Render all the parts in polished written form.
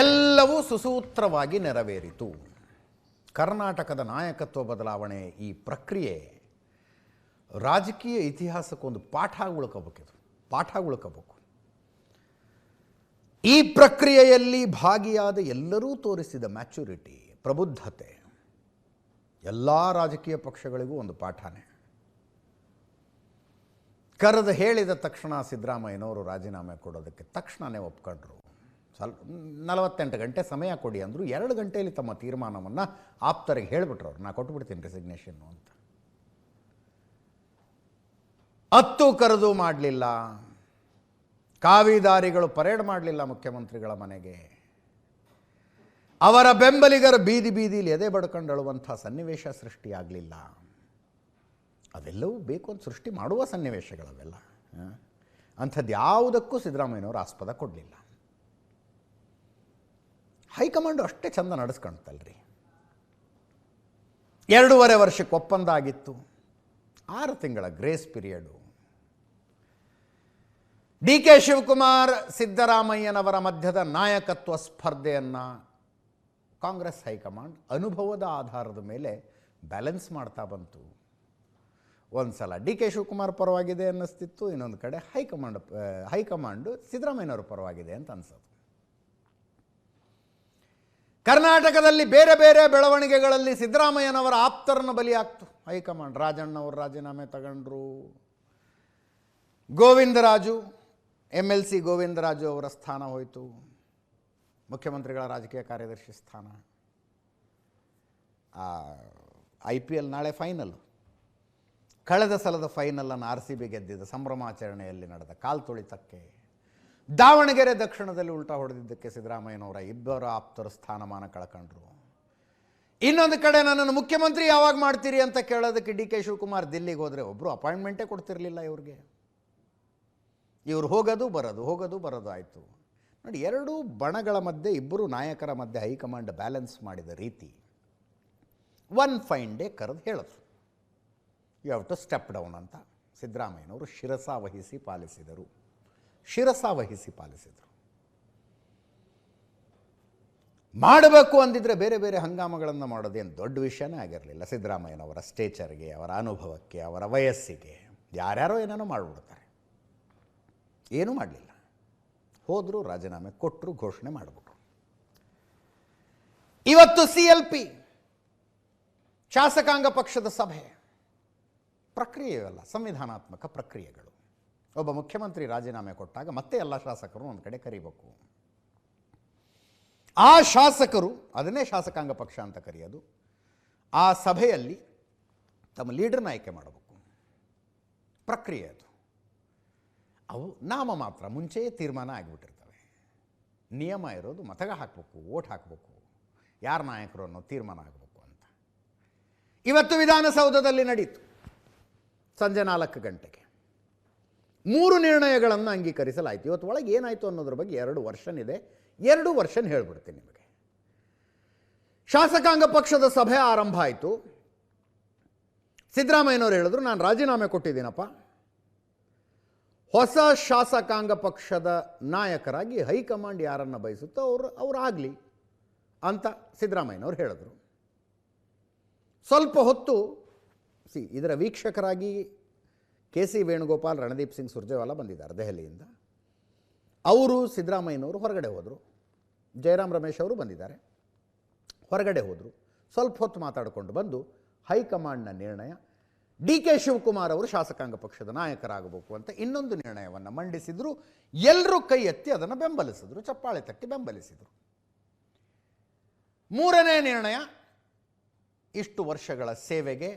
ಎಲ್ಲವೂ ಸುಸೂತ್ರವಾಗಿ ನೆರವೇರಿತು. ಕರ್ನಾಟಕದ ನಾಯಕತ್ವ ಬದಲಾವಣೆ ಈ ಪ್ರಕ್ರಿಯೆ ರಾಜಕೀಯ ಇತಿಹಾಸಕ್ಕೊಂದು ಪಾಠ ಉಳ್ಕೋಬೇಕು. ಈ ಪ್ರಕ್ರಿಯೆಯಲ್ಲಿ ಭಾಗಿಯಾದ ಎಲ್ಲರೂ ತೋರಿಸಿದ ಮ್ಯಾಚುರಿಟಿ, ಪ್ರಬುದ್ಧತೆ ಎಲ್ಲ ರಾಜಕೀಯ ಪಕ್ಷಗಳಿಗೂ ಒಂದು ಪಾಠನೇ. ಕರೆದು ಹೇಳಿದ ತಕ್ಷಣ ಸಿದ್ದರಾಮಯ್ಯನವರು ರಾಜೀನಾಮೆ ಕೊಡೋದಕ್ಕೆ ತಕ್ಷಣವೇ ಒಪ್ಕೊಂಡ್ರು. 48 ಗಂಟೆ ಸಮಯ ಕೊಡಿ ಅಂದರು. 2 ಗಂಟೆಯಲ್ಲಿ ತಮ್ಮ ತೀರ್ಮಾನವನ್ನು ಆಪ್ತರಿಗೆ ಹೇಳಿಬಿಟ್ರು. ಅವ್ರು, ನಾ ಕೊಟ್ಬಿಡ್ತೀನಿ ರೆಸಿಗ್ನೇಷನ್ನು ಅಂತ. 10 ಕರೆದು ಮಾಡಲಿಲ್ಲ. ಕಾವಿದಾರಿಗಳು ಪರೇಡ್ ಮಾಡಲಿಲ್ಲ ಮುಖ್ಯಮಂತ್ರಿಗಳ ಮನೆಗೆ. ಅವರ ಬೆಂಬಲಿಗರ ಬೀದಿಲಿ ಎದೆ ಬಡ್ಕೊಂಡು ಅಳುವಂಥ ಸನ್ನಿವೇಶ ಸೃಷ್ಟಿಯಾಗಲಿಲ್ಲ. ಅವೆಲ್ಲವೂ ಬೇಕು ಅಂತ ಸೃಷ್ಟಿ ಮಾಡುವ ಸನ್ನಿವೇಶಗಳವೆಲ್ಲ. ಅಂಥದ್ದು ಯಾವುದಕ್ಕೂ ಸಿದ್ದರಾಮಯ್ಯನವರು ಆಸ್ಪದ ಕೊಡಲಿಲ್ಲ. ಹೈಕಮಾಂಡು ಅಷ್ಟೇ ಚಂದ ನಡೆಸ್ಕೊಳ್ತಲ್ರಿ. 2.5 ವರ್ಷಕ್ಕೆ ಒಪ್ಪಂದ ಆಗಿತ್ತು. 6 ತಿಂಗಳ grace period. D K Shivakumar ಸಿದ್ದರಾಮಯ್ಯನವರ ಮಧ್ಯದ ನಾಯಕತ್ವ ಸ್ಪರ್ಧೆಯನ್ನು ಕಾಂಗ್ರೆಸ್ ಹೈಕಮಾಂಡ್ ಅನುಭವದ ಆಧಾರದ ಮೇಲೆ ಬ್ಯಾಲೆನ್ಸ್ ಮಾಡ್ತಾ ಬಂತು. ಒಂದು ಸಲ ಡಿ ಕೆ ಶಿವಕುಮಾರ್ ಪರವಾಗಿದೆ ಅನ್ನಿಸ್ತಿತ್ತು, ಇನ್ನೊಂದು ಕಡೆ ಹೈಕಮಾಂಡು ಸಿದ್ದರಾಮಯ್ಯನವ್ರ ಪರವಾಗಿದೆ ಅಂತ ಅನ್ಸೋದು. ಕರ್ನಾಟಕದಲ್ಲಿ ಬೇರೆ ಬೇರೆ ಬೆಳವಣಿಗೆಗಳಲ್ಲಿ ಸಿದ್ದರಾಮಯ್ಯನವರ ಆಪ್ತರನ್ನು ಬಲಿಯಾಗ್ತು ಹೈಕಮಾಂಡ್. ರಾಜಣ್ಣವರು ರಾಜೀನಾಮೆ ತಗೊಂಡ್ರು. ಗೋವಿಂದರಾಜು, MLC ಗೋವಿಂದರಾಜು ಅವರ ಸ್ಥಾನ ಹೋಯಿತು. ಮುಖ್ಯಮಂತ್ರಿಗಳ ರಾಜಕೀಯ ಕಾರ್ಯದರ್ಶಿ ಸ್ಥಾನ. IPL ನಾಳೆ ಫೈನಲ್ಲು. ಕಳೆದ ಸಲದ ಫೈನಲನ್ನು RCB ಗೆದ್ದಿದ್ದ ಸಂಭ್ರಮಾಚರಣೆಯಲ್ಲಿ ನಡೆದ ಕಾಲ್ ತುಳಿತಕ್ಕೆ ದಾವಣಗೆರೆ ದಕ್ಷಿಣದಲ್ಲಿ ಉಲ್ಟಾ ಹೊಡೆದಿದ್ದಕ್ಕೆ ಸಿದ್ದರಾಮಯ್ಯನವರ 2 ಆಪ್ತರ ಸ್ಥಾನಮಾನ ಕಳ್ಕೊಂಡ್ರು. ಇನ್ನೊಂದು ಕಡೆ ನನ್ನನ್ನು ಮುಖ್ಯಮಂತ್ರಿ ಯಾವಾಗ ಮಾಡ್ತೀರಿ ಅಂತ ಕೇಳೋದಕ್ಕೆ ಡಿ ಕೆ ಶಿವಕುಮಾರ್ ದಿಲ್ಲಿಗೆ ಹೋದರೆ ಒಬ್ಬರು ಅಪಾಯಿಂಟ್ಮೆಂಟೇ ಕೊಡ್ತಿರಲಿಲ್ಲ ಇವ್ರಿಗೆ. ಇವರು ಹೋಗೋದು ಬರೋದು ಆಯಿತು. ನೋಡಿ, 2 ಬಣಗಳ ಮಧ್ಯೆ, 2 ನಾಯಕರ ಮಧ್ಯೆ ಹೈಕಮಾಂಡ್ ಬ್ಯಾಲೆನ್ಸ್ ಮಾಡಿದ ರೀತಿ. ಒನ್ ಫೈನ್ ಡೇ ಕರೆದು ಹೇಳಿದ್ರು, you have to step down ಅಂತ. ಸಿದ್ದರಾಮಯ್ಯನವರು ಶಿರಸಾವಹಿಸಿ ಪಾಲಿಸಿದರು. ಮಾಡಬೇಕು ಅಂದಿದ್ರೆ ಬೇರೆ ಬೇರೆ ಹಂಗಾಮಗಳನ್ನು ಮಾಡೋದೇನು ದೊಡ್ಡ ವಿಷಯನೇ ಆಗಿರಲಿಲ್ಲ. ಸಿದ್ದರಾಮಯ್ಯನವರ ಸ್ಟೇಚರ್ಗೆ, ಅವರ ಅನುಭವಕ್ಕೆ, ಅವರ ವಯಸ್ಸಿಗೆ ಯಾರ್ಯಾರೋ ಏನೇನೋ ಮಾಡಿಬಿಡ್ತಾರೆ. ಏನೂ ಮಾಡಲಿಲ್ಲ. ಹೋದರು, ರಾಜೀನಾಮೆ ಕೊಟ್ಟರು, ಘೋಷಣೆ ಮಾಡಿಬಿಟ್ರು. ಇವತ್ತು CLP ಶಾಸಕಾಂಗ ಪಕ್ಷದ ಸಭೆ ಪ್ರಕ್ರಿಯೆಯಲ್ಲ, ಸಂವಿಧಾನಾತ್ಮಕ ಪ್ರಕ್ರಿಯೆಗಳು. ಒಬ್ಬ ಮುಖ್ಯಮಂತ್ರಿ ರಾಜೀನಾಮೆ ಕೊಟ್ಟಾಗ ಮತ್ತೆ ಎಲ್ಲ ಶಾಸಕರು ಒಂದು ಕಡೆ ಕರೀಬೇಕು. ಆ ಶಾಸಕರು, ಅದನ್ನೇ ಶಾಸಕಾಂಗ ಪಕ್ಷ ಅಂತ ಕರೆಯೋದು, ಆ ಸಭೆಯಲ್ಲಿ ತಮ್ಮ ಲೀಡರ್ನ ಆಯ್ಕೆ ಮಾಡಬೇಕು. ಪ್ರಕ್ರಿಯೆ ಅದು. ಅವು ನಾಮ ಮಾತ್ರ, ಮುಂಚೆಯೇ ತೀರ್ಮಾನ ಆಗಿಬಿಟ್ಟಿರ್ತವೆ. ನಿಯಮ ಇರೋದು ಮತಗ ಹಾಕಬೇಕು, ಓಟ್ ಹಾಕಬೇಕು, ಯಾರು ನಾಯಕರು ಅನ್ನೋ ತೀರ್ಮಾನ ಆಗಬೇಕು ಅಂತ. ಇವತ್ತು ವಿಧಾನಸೌಧದಲ್ಲಿ ನಡೀತು ಸಂಜೆ 4 ಗಂಟೆಗೆ. 3 ನಿರ್ಣಯಗಳನ್ನು ಅಂಗೀಕರಿಸಲಾಯಿತು. ಇವತ್ತು ಒಳಗೆ ಏನಾಯಿತು ಅನ್ನೋದ್ರ ಬಗ್ಗೆ 2 ವರ್ಷನ್ ಇದೆ. 2 ವರ್ಷನ್ ಹೇಳ್ಬಿಡ್ತೀನಿ ನಿಮಗೆ. ಶಾಸಕಾಂಗ ಪಕ್ಷದ ಸಭೆ ಆರಂಭ ಆಯಿತು. ಸಿದ್ದರಾಮಯ್ಯನವರು ಹೇಳಿದ್ರು, ನಾನು ರಾಜೀನಾಮೆ ಕೊಟ್ಟಿದ್ದೀನಪ್ಪ, ಹೊಸ ಶಾಸಕಾಂಗ ಪಕ್ಷದ ನಾಯಕರಾಗಿ ಹೈಕಮಾಂಡ್ ಯಾರನ್ನು ಬಯಸುತ್ತೋ ಅವ್ರು ಆಗಲಿ ಅಂತ ಸಿದ್ದರಾಮಯ್ಯನವರು ಹೇಳಿದ್ರು. ಸ್ವಲ್ಪ ಹೊತ್ತು ಇದರ ವೀಕ್ಷಕರಾಗಿ KC ವೇಣುಗೋಪಾಲ್, ರಣದೀಪ್ ಸಿಂಗ್ ಸುರ್ಜೇವಾಲಾ ಬಂದಿದ್ದಾರೆ ದೆಹಲಿಯಿಂದ. ಅವರು ಸಿದ್ದರಾಮಯ್ಯನವರು ಹೊರಗಡೆ ಹೋದರು. ಜಯರಾಮ್ ರಮೇಶ್ ಅವರು ಬಂದಿದ್ದಾರೆ, ಹೊರಗಡೆ ಹೋದರು. ಸ್ವಲ್ಪ ಹೊತ್ತು ಮಾತಾಡಿಕೊಂಡು ಬಂದು ಹೈಕಮಾಂಡ್ನ ನಿರ್ಣಯ, ಡಿ ಕೆ ಶಿವಕುಮಾರ್ ಅವರು ಶಾಸಕಾಂಗ ಪಕ್ಷದ ನಾಯಕರಾಗಬೇಕು ಅಂತ ಇನ್ನೊಂದು ನಿರ್ಣಯವನ್ನು ಮಂಡಿಸಿದರು. ಎಲ್ಲರೂ ಕೈ ಎತ್ತಿ ಅದನ್ನು ಬೆಂಬಲಿಸಿದ್ರು, ಚಪ್ಪಾಳೆ ತಟ್ಟಿ ಬೆಂಬಲಿಸಿದರು. 3ನೇ ನಿರ್ಣಯ, ಇಷ್ಟು ವರ್ಷಗಳ ಸೇವೆಗೆ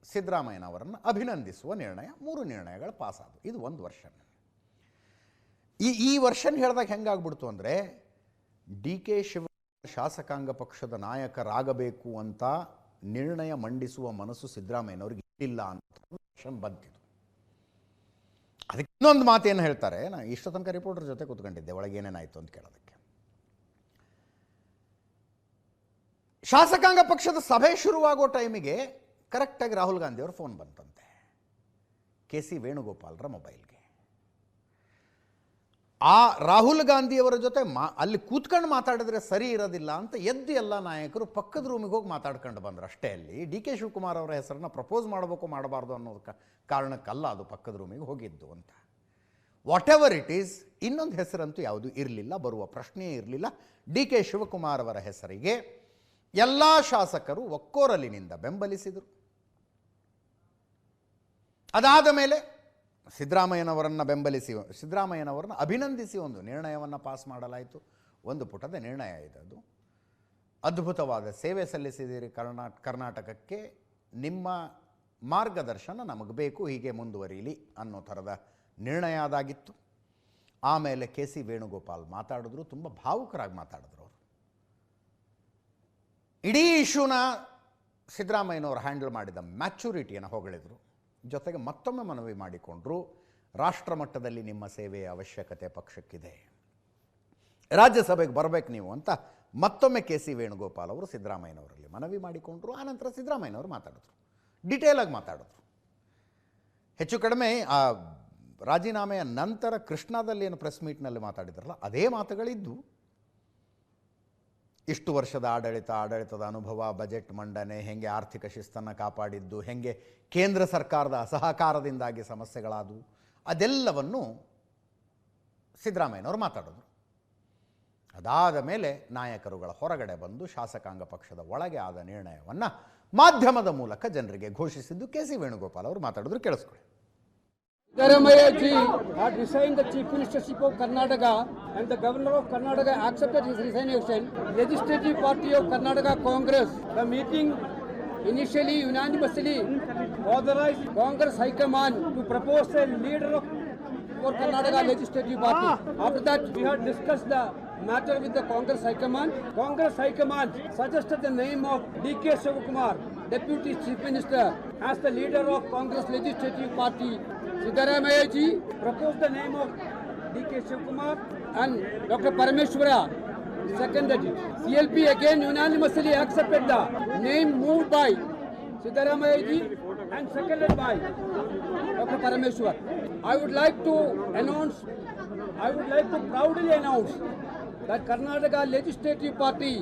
ಸಿದ್ದರಾಮಯ್ಯನವರನ್ನು ಅಭಿನಂದಿಸುವ ನಿರ್ಣಯ. 3 ನಿರ್ಣಯಗಳು ಪಾಸಾದವು. ಇದು 1 ವರ್ಷ. ಈ ವರ್ಷನ್ ಹೇಳಿದಾಗ ಹೆಂಗಾಗ್ಬಿಡ್ತು ಅಂದರೆ, ಡಿ ಕೆ ಶಿವಕುಮಾರ್ ಶಾಸಕಾಂಗ ಪಕ್ಷದ ನಾಯಕರಾಗಬೇಕು ಅಂತ ನಿರ್ಣಯ ಮಂಡಿಸುವ ಮನಸ್ಸು ಸಿದ್ದರಾಮಯ್ಯನವ್ರಿಗೆ ಇಲ್ಲ ಅಂತ ವರ್ಷನ್ ಬಂತಿತ್ತು. ಅದಕ್ಕೆ ಇನ್ನೊಂದು ಮಾತೇನು ಹೇಳ್ತಾರೆ, ನಾನು ಇಷ್ಟ ತನಕ ರಿಪೋರ್ಟರ್ ಜೊತೆ ಕೂತ್ಕೊಂಡಿದ್ದೆ ಒಳಗೆ ಏನೇನಾಯಿತು ಅಂತ ಕೇಳೋದಕ್ಕೆ. ಶಾಸಕಾಂಗ ಪಕ್ಷದ ಸಭೆ ಶುರುವಾಗೋ ಟೈಮಿಗೆ ಕರೆಕ್ಟಾಗಿ ರಾಹುಲ್ ಗಾಂಧಿಯವ್ರ ಫೋನ್ ಬಂತಂತೆ KC ವೇಣುಗೋಪಾಲ್ರ ಮೊಬೈಲ್ಗೆ. ಆ ರಾಹುಲ್ ಗಾಂಧಿಯವರ ಜೊತೆ ಅಲ್ಲಿ ಕೂತ್ಕೊಂಡು ಮಾತಾಡಿದ್ರೆ ಸರಿ ಇರೋದಿಲ್ಲ ಅಂತ ಎದ್ದು ಎಲ್ಲ ನಾಯಕರು ಪಕ್ಕದ ರೂಮಿಗೆ ಹೋಗಿ ಮಾತಾಡ್ಕೊಂಡು ಬಂದರು ಅಷ್ಟೇ. ಅಲ್ಲಿ ಡಿ ಕೆ ಶಿವಕುಮಾರ್ ಅವರ ಹೆಸರನ್ನ ಪ್ರಪೋಸ್ ಮಾಡಬೇಕು ಮಾಡಬಾರ್ದು ಅನ್ನೋದು ಕಾರಣಕ್ಕಲ್ಲ ಅದು ಪಕ್ಕದ ರೂಮಿಗೆ ಹೋಗಿದ್ದು ಅಂತ. ವಾಟ್ ಎವರ್ ಇಟ್ ಈಸ್, ಇನ್ನೊಂದು ಹೆಸರಂತೂ ಯಾವುದೂ ಇರಲಿಲ್ಲ, ಬರುವ ಪ್ರಶ್ನೆಯೇ ಇರಲಿಲ್ಲ. ಡಿ ಕೆ ಶಿವಕುಮಾರ್ ಅವರ ಹೆಸರಿಗೆ ಎಲ್ಲ ಶಾಸಕರು ಒಕ್ಕೊರಲಿನಿಂದ ಬೆಂಬಲಿಸಿದರು. ಅದಾದ ಮೇಲೆ ಸಿದ್ದರಾಮಯ್ಯನವರನ್ನು ಅಭಿನಂದಿಸಿ ಒಂದು ನಿರ್ಣಯವನ್ನು ಪಾಸ್ ಮಾಡಲಾಯಿತು. ಒಂದು ಪುಟದ ನಿರ್ಣಯ ಇದೆ ಅದು. ಅದ್ಭುತವಾದ ಸೇವೆ ಸಲ್ಲಿಸಿದ್ದೀರಿ ಕರ್ನಾಟಕಕ್ಕೆ, ನಿಮ್ಮ ಮಾರ್ಗದರ್ಶನ ನಮಗೆ ಬೇಕು, ಹೀಗೆ ಮುಂದುವರಿಯಲಿ ಅನ್ನೋ ಥರದ ನಿರ್ಣಯ ಅದಾಗಿತ್ತು. ಆಮೇಲೆ ಕೆ ಸಿ ವೇಣುಗೋಪಾಲ್ ಮಾತಾಡಿದ್ರು, ತುಂಬ ಭಾವುಕರಾಗಿ ಮಾತಾಡಿದ್ರು ಅವರು. ಇಡೀ ಇಶ್ಯೂನ ಸಿದ್ದರಾಮಯ್ಯನವರು ಹ್ಯಾಂಡಲ್ ಮಾಡಿದ ಮ್ಯಾಚುರಿಟಿಯನ್ನು ಹೊಗಳಿದ್ರು. ಜೊತೆಗೆ ಮತ್ತೊಮ್ಮೆ ಮನವಿ ಮಾಡಿಕೊಂಡ್ರು, ರಾಷ್ಟ್ರ ಮಟ್ಟದಲ್ಲಿ ನಿಮ್ಮ ಸೇವೆಯ ಅವಶ್ಯಕತೆ ಪಕ್ಷಕ್ಕಿದೆ, ರಾಜ್ಯಸಭೆಗೆ ಬರಬೇಕು ನೀವು ಅಂತ ಮತ್ತೊಮ್ಮೆ ಕೆ ಸಿ ವೇಣುಗೋಪಾಲ್ ಅವರು ಸಿದ್ದರಾಮಯ್ಯನವರಲ್ಲಿ ಮನವಿ ಮಾಡಿಕೊಂಡ್ರು. ಆನಂತರ ಸಿದ್ದರಾಮಯ್ಯನವರು ಮಾತಾಡಿದ್ರು, ಡೀಟೇಲಾಗಿ ಮಾತಾಡಿದ್ರು. ಹೆಚ್ಚು ಕಡಿಮೆ ಆ ರಾಜೀನಾಮೆಯ ನಂತರ ಕೃಷ್ಣಾದಲ್ಲಿ ಏನು ಪ್ರೆಸ್ ಮೀಟ್ನಲ್ಲಿ ಮಾತಾಡಿದ್ರಲ್ಲ ಅದೇ ಮಾತುಗಳಿದ್ದು. ಇಷ್ಟು ವರ್ಷದ ಆಡಳಿತದ ಅನುಭವ, ಬಜೆಟ್ ಮಂಡನೆ, ಹೆಂಗೆ ಆರ್ಥಿಕ ಶಿಸ್ತನ್ನು ಕಾಪಾಡಿದ್ದು, ಹೆಂಗೆ ಕೇಂದ್ರ ಸರ್ಕಾರದ ಅಸಹಕಾರದಿಂದಾಗಿ ಸಮಸ್ಯೆಗಳಾದವು, ಅದೆಲ್ಲವನ್ನು ಸಿದ್ದರಾಮಯ್ಯನವರು ಮಾತಾಡಿದ್ರು. ಅದಾದ ಮೇಲೆ ನಾಯಕರುಗಳ ಹೊರಗಡೆ ಬಂದು ಶಾಸಕಾಂಗ ಪಕ್ಷದ ಒಳಗೆ ಆದ ನಿರ್ಣಯವನ್ನು ಮಾಧ್ಯಮದ ಮೂಲಕ ಜನರಿಗೆ ಘೋಷಿಸಿದ್ದು ಕೆ ಸಿ ವೇಣುಗೋಪಾಲ್ ಅವರು ಮಾತಾಡಿದ್ರು. ಕೇಳಿಸ್ಕೊಳ್ಳಿ. Siddaramaiah ji had resigned the Chief Ministership of Karnataka and the Governor of Karnataka accepted his resignation. Legislative Party of Karnataka Congress, the meeting initially unanimously authorized Congress High Command to propose a leader for Karnataka Legislative Party. After that, we had discussed the matter with the Congress High Command. Congress High Command suggested the name of D.K. Shivakumar, Deputy Chief Minister, as the leader of Congress Legislative Party. Siddaramaiah ji proposed the name of D.K. Shivakumar and Dr. Parameshwara seconded it. CLP again unanimously accepted the name moved by Siddaramaiah ji and seconded by Dr. Parameshwar. I would like to proudly announce that Karnataka Legislative Party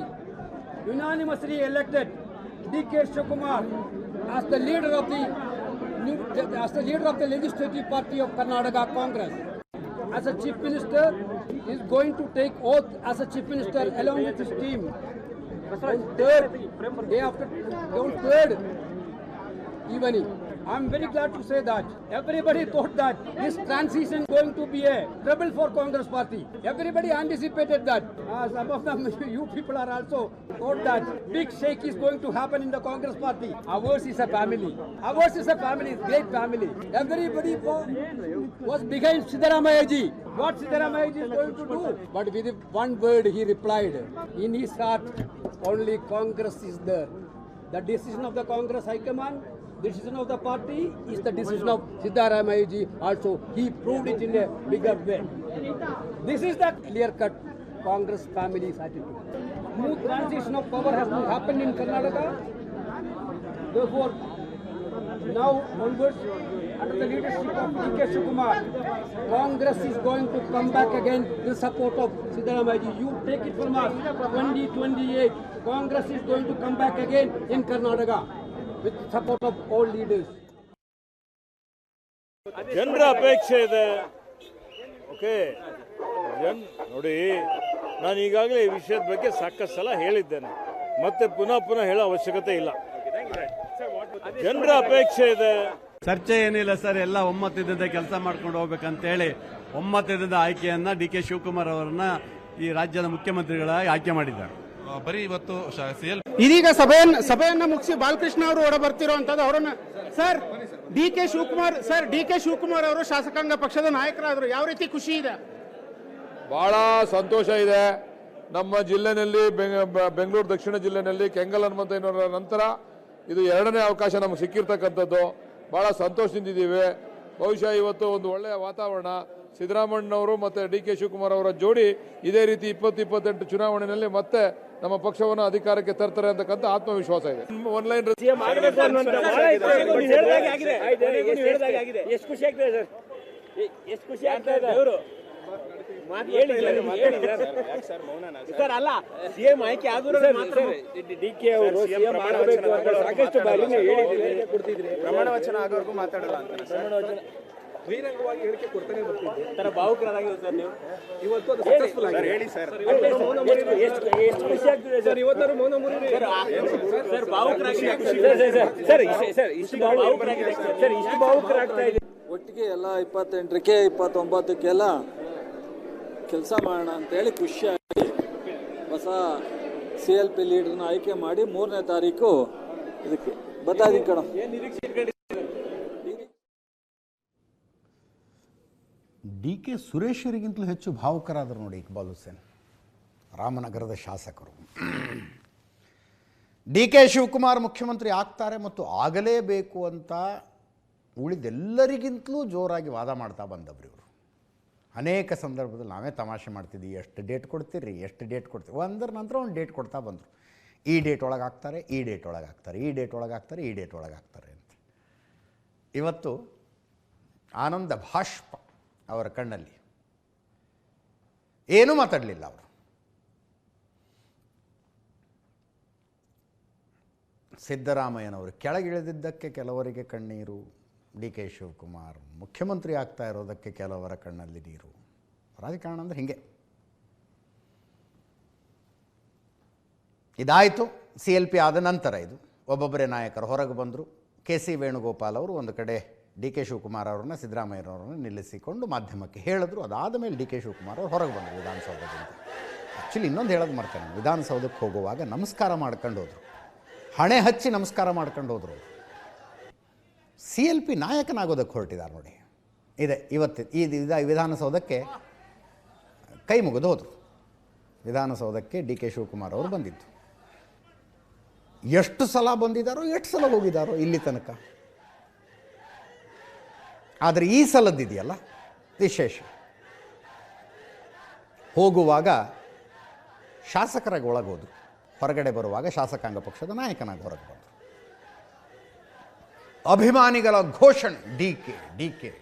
unanimously elected D.K. Shivakumar as the leader of the Legislative Party of Karnataka Congress. As a Chief Minister, he is going to take oath as a Chief Minister along with his team. On third evening. I am very glad to say that everybody thought that this transition going to be a trouble for Congress Party. Everybody anticipated that. Some of them, you people are also thought that big shake is going to happen in the Congress Party. Ours is a family. Ours is a family, great family. Everybody was behind Siddaramaiah ji. What Siddaramaiah ji is going to do? But with one word he replied. In his heart, only Congress is there. The decision of the Congress High Command, decision of the party is the decision of Siddaramaiah ji also. He proved it in a bigger way. This is the clear-cut Congress family's attitude. Smooth transition of power has to happen in Karnataka. Therefore, now onwards, under the leadership of D.K. Shivakumar, Congress is going to come back again with support of Siddaramaiah ji. You take it from us, 2028, Congress is going to come back again in Karnataka. With support of all leaders. ಜನರ ಅಪೇಕ್ಷೆ ಇದೆ. Okay, ನೋಡಿ, ನಾನು ಈಗಾಗಲೇ ಈ ವಿಷಯದ ಬಗ್ಗೆ ಸಾಕಷ್ಟು ಸಲ ಹೇಳಿದ್ದೇನೆ, ಮತ್ತೆ ಪುನಃ ಹೇಳೋ ಅವಶ್ಯಕತೆ ಇಲ್ಲ. ಜನರ ಅಪೇಕ್ಷೆ ಇದೆ. ಚರ್ಚೆ ಏನಿಲ್ಲ ಸರ್, ಎಲ್ಲ ಒಮ್ಮತದಿಂದ ಕೆಲಸ ಮಾಡ್ಕೊಂಡು ಹೋಗ್ಬೇಕಂತೇಳಿ ಒಮ್ಮತದಿಂದ ಆಯ್ಕೆಯನ್ನ ಡಿ ಕೆ ಶಿವಕುಮಾರ್ ಅವರನ್ನ ಈ ರಾಜ್ಯದ ಮುಖ್ಯಮಂತ್ರಿಗಳಾಗಿ ಆಯ್ಕೆ ಮಾಡಿದ್ದಾರೆ. ಬರೀ ಇವತ್ತು ಇದೀಗ ಸಭೆಯನ್ನ ಮುಗಿಸಿ ಬಾಲಕೃಷ್ಣ ಅವರು ಹೊರ ಬರ್ತಿರೋಂಥದ್ದು ಅವರನ್ನ ಸರ್ ಡಿ ಕೆ ಶಿವಕುಮಾರ್ ಅವರು ಶಾಸಕಾಂಗ ಪಕ್ಷದ ನಾಯಕರಾದರು. ಯಾವ ರೀತಿ ಖುಷಿ ಇದೆ? ಬಹಳ ಸಂತೋಷ ಇದೆ. ನಮ್ಮ ಜಿಲ್ಲೆನಲ್ಲಿ ಬೆಂಗಳೂರು ದಕ್ಷಿಣ ಜಿಲ್ಲೆನಲ್ಲಿ ಕೆಂಗಲ್ ಹನುಮಂತಯ್ಯನವರ ನಂತರ ಇದು ಎರಡನೇ ಅವಕಾಶ ನಮಗೆ ಸಿಕ್ಕಿರ್ತಕ್ಕಂಥದ್ದು. ಬಹಳ ಸಂತೋಷದಿಂದಿದ್ದೀವಿ. ಬಹುಶಃ ಇವತ್ತು ಒಂದು ಒಳ್ಳೆಯ ವಾತಾವರಣ. ಸಿದ್ದರಾಮಯ್ಯನವರು ಮತ್ತು ಡಿ ಕೆ ಶಿವಕುಮಾರ್ ಅವರ ಜೋಡಿ ಇದೇ ರೀತಿ 2028 ಚುನಾವಣೆಯಲ್ಲಿ ಮತ್ತೆ ನಮ್ಮ ಪಕ್ಷವನ್ನು ಅಧಿಕಾರಕ್ಕೆ ತರ್ತಾರೆ ಅಂತಕ್ಕಂಥ ಆತ್ಮವಿಶ್ವಾಸ ಇದೆ. ಆನ್ಲೈನ್ ಎಷ್ಟು ಖುಷಿ ಆಗ್ತದೆ ಸರ್, ಎಷ್ಟು ಖುಷಿ ಆಗ್ತಾ ಇದೆ. ಸರ್ ಅಲ್ಲ ಸಿಎಂ ಆಯ್ಕೆ ಆದರೂ ಡಿಕೆ ಅವರು ಸಿಎಂ ಮಾಡಬೇಕು ಅಂತ ಸಾಕಷ್ಟು ಬಾರಿ ಕೊಡ್ತಿದ್ರಿ. ಪ್ರಮಾಣ ವಚನ ಆಗೋವರೆಗೂ ಮಾತಾಡಲ್ಲ ಅಂತ ಪ್ರಮಾಣ ವಚನ ಬಹಿರಂಗವಾಗಿ ಹೇಳಿಕೆ ಕೊಡ್ತಾನೆ ಬರ್ತಿದ್ದೆ. ತರ ಭಾವುಕರಾಗಿವೆ ಸರ್ ನೀವು ಇವತ್ತು ಅದು ಸಕ್ಸಸ್ಫುಲ್ ಆಗಿದೆ. ಹೇಳಿ ಸರ್. ಎಷ್ಟು ಖುಷಿ ಆಗ್ತಿದೆ ಸರ್ ಇವತ್ತಾರು ಮೌನ ಮುರಿರಿ. ಸರ್ ಭಾವುಕರಾಗಿದೆ ಸರ್ ಇಷ್ಟು ಭಾವುಕರಾಗಿದೆ ಸರ್ ಇಷ್ಟು ಭಾವುಕರಾಗ್ತಾ ಇದೆ. ಒಟ್ಟಿಗೆ ಎಲ್ಲ 28ಕ್ಕೆ 29ಕ್ಕೆಲ್ಲ ಕೆಲಸ ಮಾಡೋಣ ಅಂತೇಳಿ ಖುಷಿಯಾಗಿ ಹೊಸ CLP ಲೀಡ್ರನ್ನ ಆಯ್ಕೆ ಮಾಡಿ 3ನೇ ತಾರೀಕು ಇದಕ್ಕೆ ಬರ್ತಾ ಇದೀನಿ ಕಣ. DK ಸುರೇಶರಿಗಿಂತಲೂ ಹೆಚ್ಚು ಭಾವುಕರಾದರು ನೋಡಿ ಇಕ್ಬಾಲ್ ಹುಸೇನ್, ರಾಮನಗರದ ಶಾಸಕರು. DK ಶಿವಕುಮಾರ್ ಮುಖ್ಯಮಂತ್ರಿ ಆಗ್ತಾರೆ ಮತ್ತು ಆಗಲೇಬೇಕು ಅಂತ ಉಳಿದೆಲ್ಲರಿಗಿಂತಲೂ ಜೋರಾಗಿ ವಾದ ಮಾಡ್ತಾ ಬಂದವರು ಇವರು. ಅನೇಕ ಸಂದರ್ಭದಲ್ಲಿ ನಾವೇ ತಮಾಷೆ ಮಾಡ್ತಿದ್ವಿ, ಎಷ್ಟು ಡೇಟ್ ಕೊಡ್ತೀರಿ, ಎಷ್ಟು ಡೇಟ್ ಕೊಡ್ತೀವಿ, ಒಂದರ ನಂತರ ಒಂದು ಡೇಟ್ ಕೊಡ್ತಾ ಬಂದರು. ಈ ಡೇಟ್ ಒಳಗೆ ಆಗ್ತಾರೆ, ಈ ಡೇಟ್ ಒಳಗೆ ಆಗ್ತಾರೆ, ಈ ಡೇಟ್ ಒಳಗೆ ಆಗ್ತಾರೆ, ಈ ಡೇಟ್ ಒಳಗೆ ಆಗ್ತಾರೆ ಅಂತ. ಇವತ್ತು ಆನಂದ ಭಾಷ್ಪ ಅವರ ಕಣ್ಣಲ್ಲಿ, ಏನೂ ಮಾತಾಡಲಿಲ್ಲ ಅವರು. ಸಿದ್ದರಾಮಯ್ಯನವರು ಕೆಳಗಿಳಿದಿದ್ದಕ್ಕೆ ಕೆಲವರಿಗೆ ಕಣ್ಣೀರು, DK ಶಿವಕುಮಾರ್ ಮುಖ್ಯಮಂತ್ರಿ ಆಗ್ತಾ ಇರೋದಕ್ಕೆ ಕೆಲವರ ಕಣ್ಣಲ್ಲಿ ನೀರು. ರಾಜಕಾರಣ ಅಂದರೆ ಹೀಗೆ. ಇದಾಯಿತು. CLP ಆದ ನಂತರ ಇದು ಒಬ್ಬೊಬ್ಬರೇ ನಾಯಕರು ಹೊರಗೆ ಬಂದರು. KC ವೇಣುಗೋಪಾಲ್ ಅವರು ಒಂದು ಕಡೆ DK ಶಿವಕುಮಾರ್ ಅವ್ರನ್ನ, ಸಿದ್ದರಾಮಯ್ಯನವ್ರನ್ನ ನಿಲ್ಲಿಸಿಕೊಂಡು ಮಾಧ್ಯಮಕ್ಕೆ ಹೇಳಿದ್ರು. ಅದಾದ ಮೇಲೆ DK ಶಿವಕುಮಾರ್ ಅವರು ಹೊರಗೆ ಬಂದರು ವಿಧಾನಸೌಧದಿಂದ. ಆ್ಯಕ್ಚುಲಿ ಇನ್ನೊಂದು ಹೇಳೋದು ಮರ್ತೇನೆ, ವಿಧಾನಸೌಧಕ್ಕೆ ಹೋಗುವಾಗ ನಮಸ್ಕಾರ ಮಾಡ್ಕೊಂಡು ಹೋದರು, ಹಣೆ ಹಚ್ಚಿ ನಮಸ್ಕಾರ ಮಾಡ್ಕೊಂಡು ಹೋದರು. CLP ನಾಯಕನಾಗೋದಕ್ಕೆ ಹೊರಟಿದ್ದಾರೆ ನೋಡಿ. ಇದೆ ಇವತ್ತು ಈ ವಿಧಾನಸೌಧಕ್ಕೆ ಕೈ ಮುಗಿದು ಹೋದರು. ವಿಧಾನಸೌಧಕ್ಕೆ DK ಶಿವಕುಮಾರ್ ಅವರು ಬಂದಿದ್ದು. ಎಷ್ಟು ಸಲ ಬಂದಿದ್ದಾರೋ, ಎಷ್ಟು ಸಲ ಹೋಗಿದ್ದಾರೋ ಇಲ್ಲಿ ತನಕ. ಆದರೆ ಈ ಸಲದ್ದಿದೆಯಲ್ಲ ವಿಶೇಷ. ಹೋಗುವಾಗ ಶಾಸಕರಾಗಿ ಒಳಗೋದ್ರು, ಹೊರಗಡೆ ಬರುವಾಗ ಶಾಸಕಾಂಗ ಪಕ್ಷದ ನಾಯಕನಾಗಿ ಹೊರಗೆ ಬಂದರು. ಅಭಿಮಾನಿಗಳ ಘೋಷಣೆ DK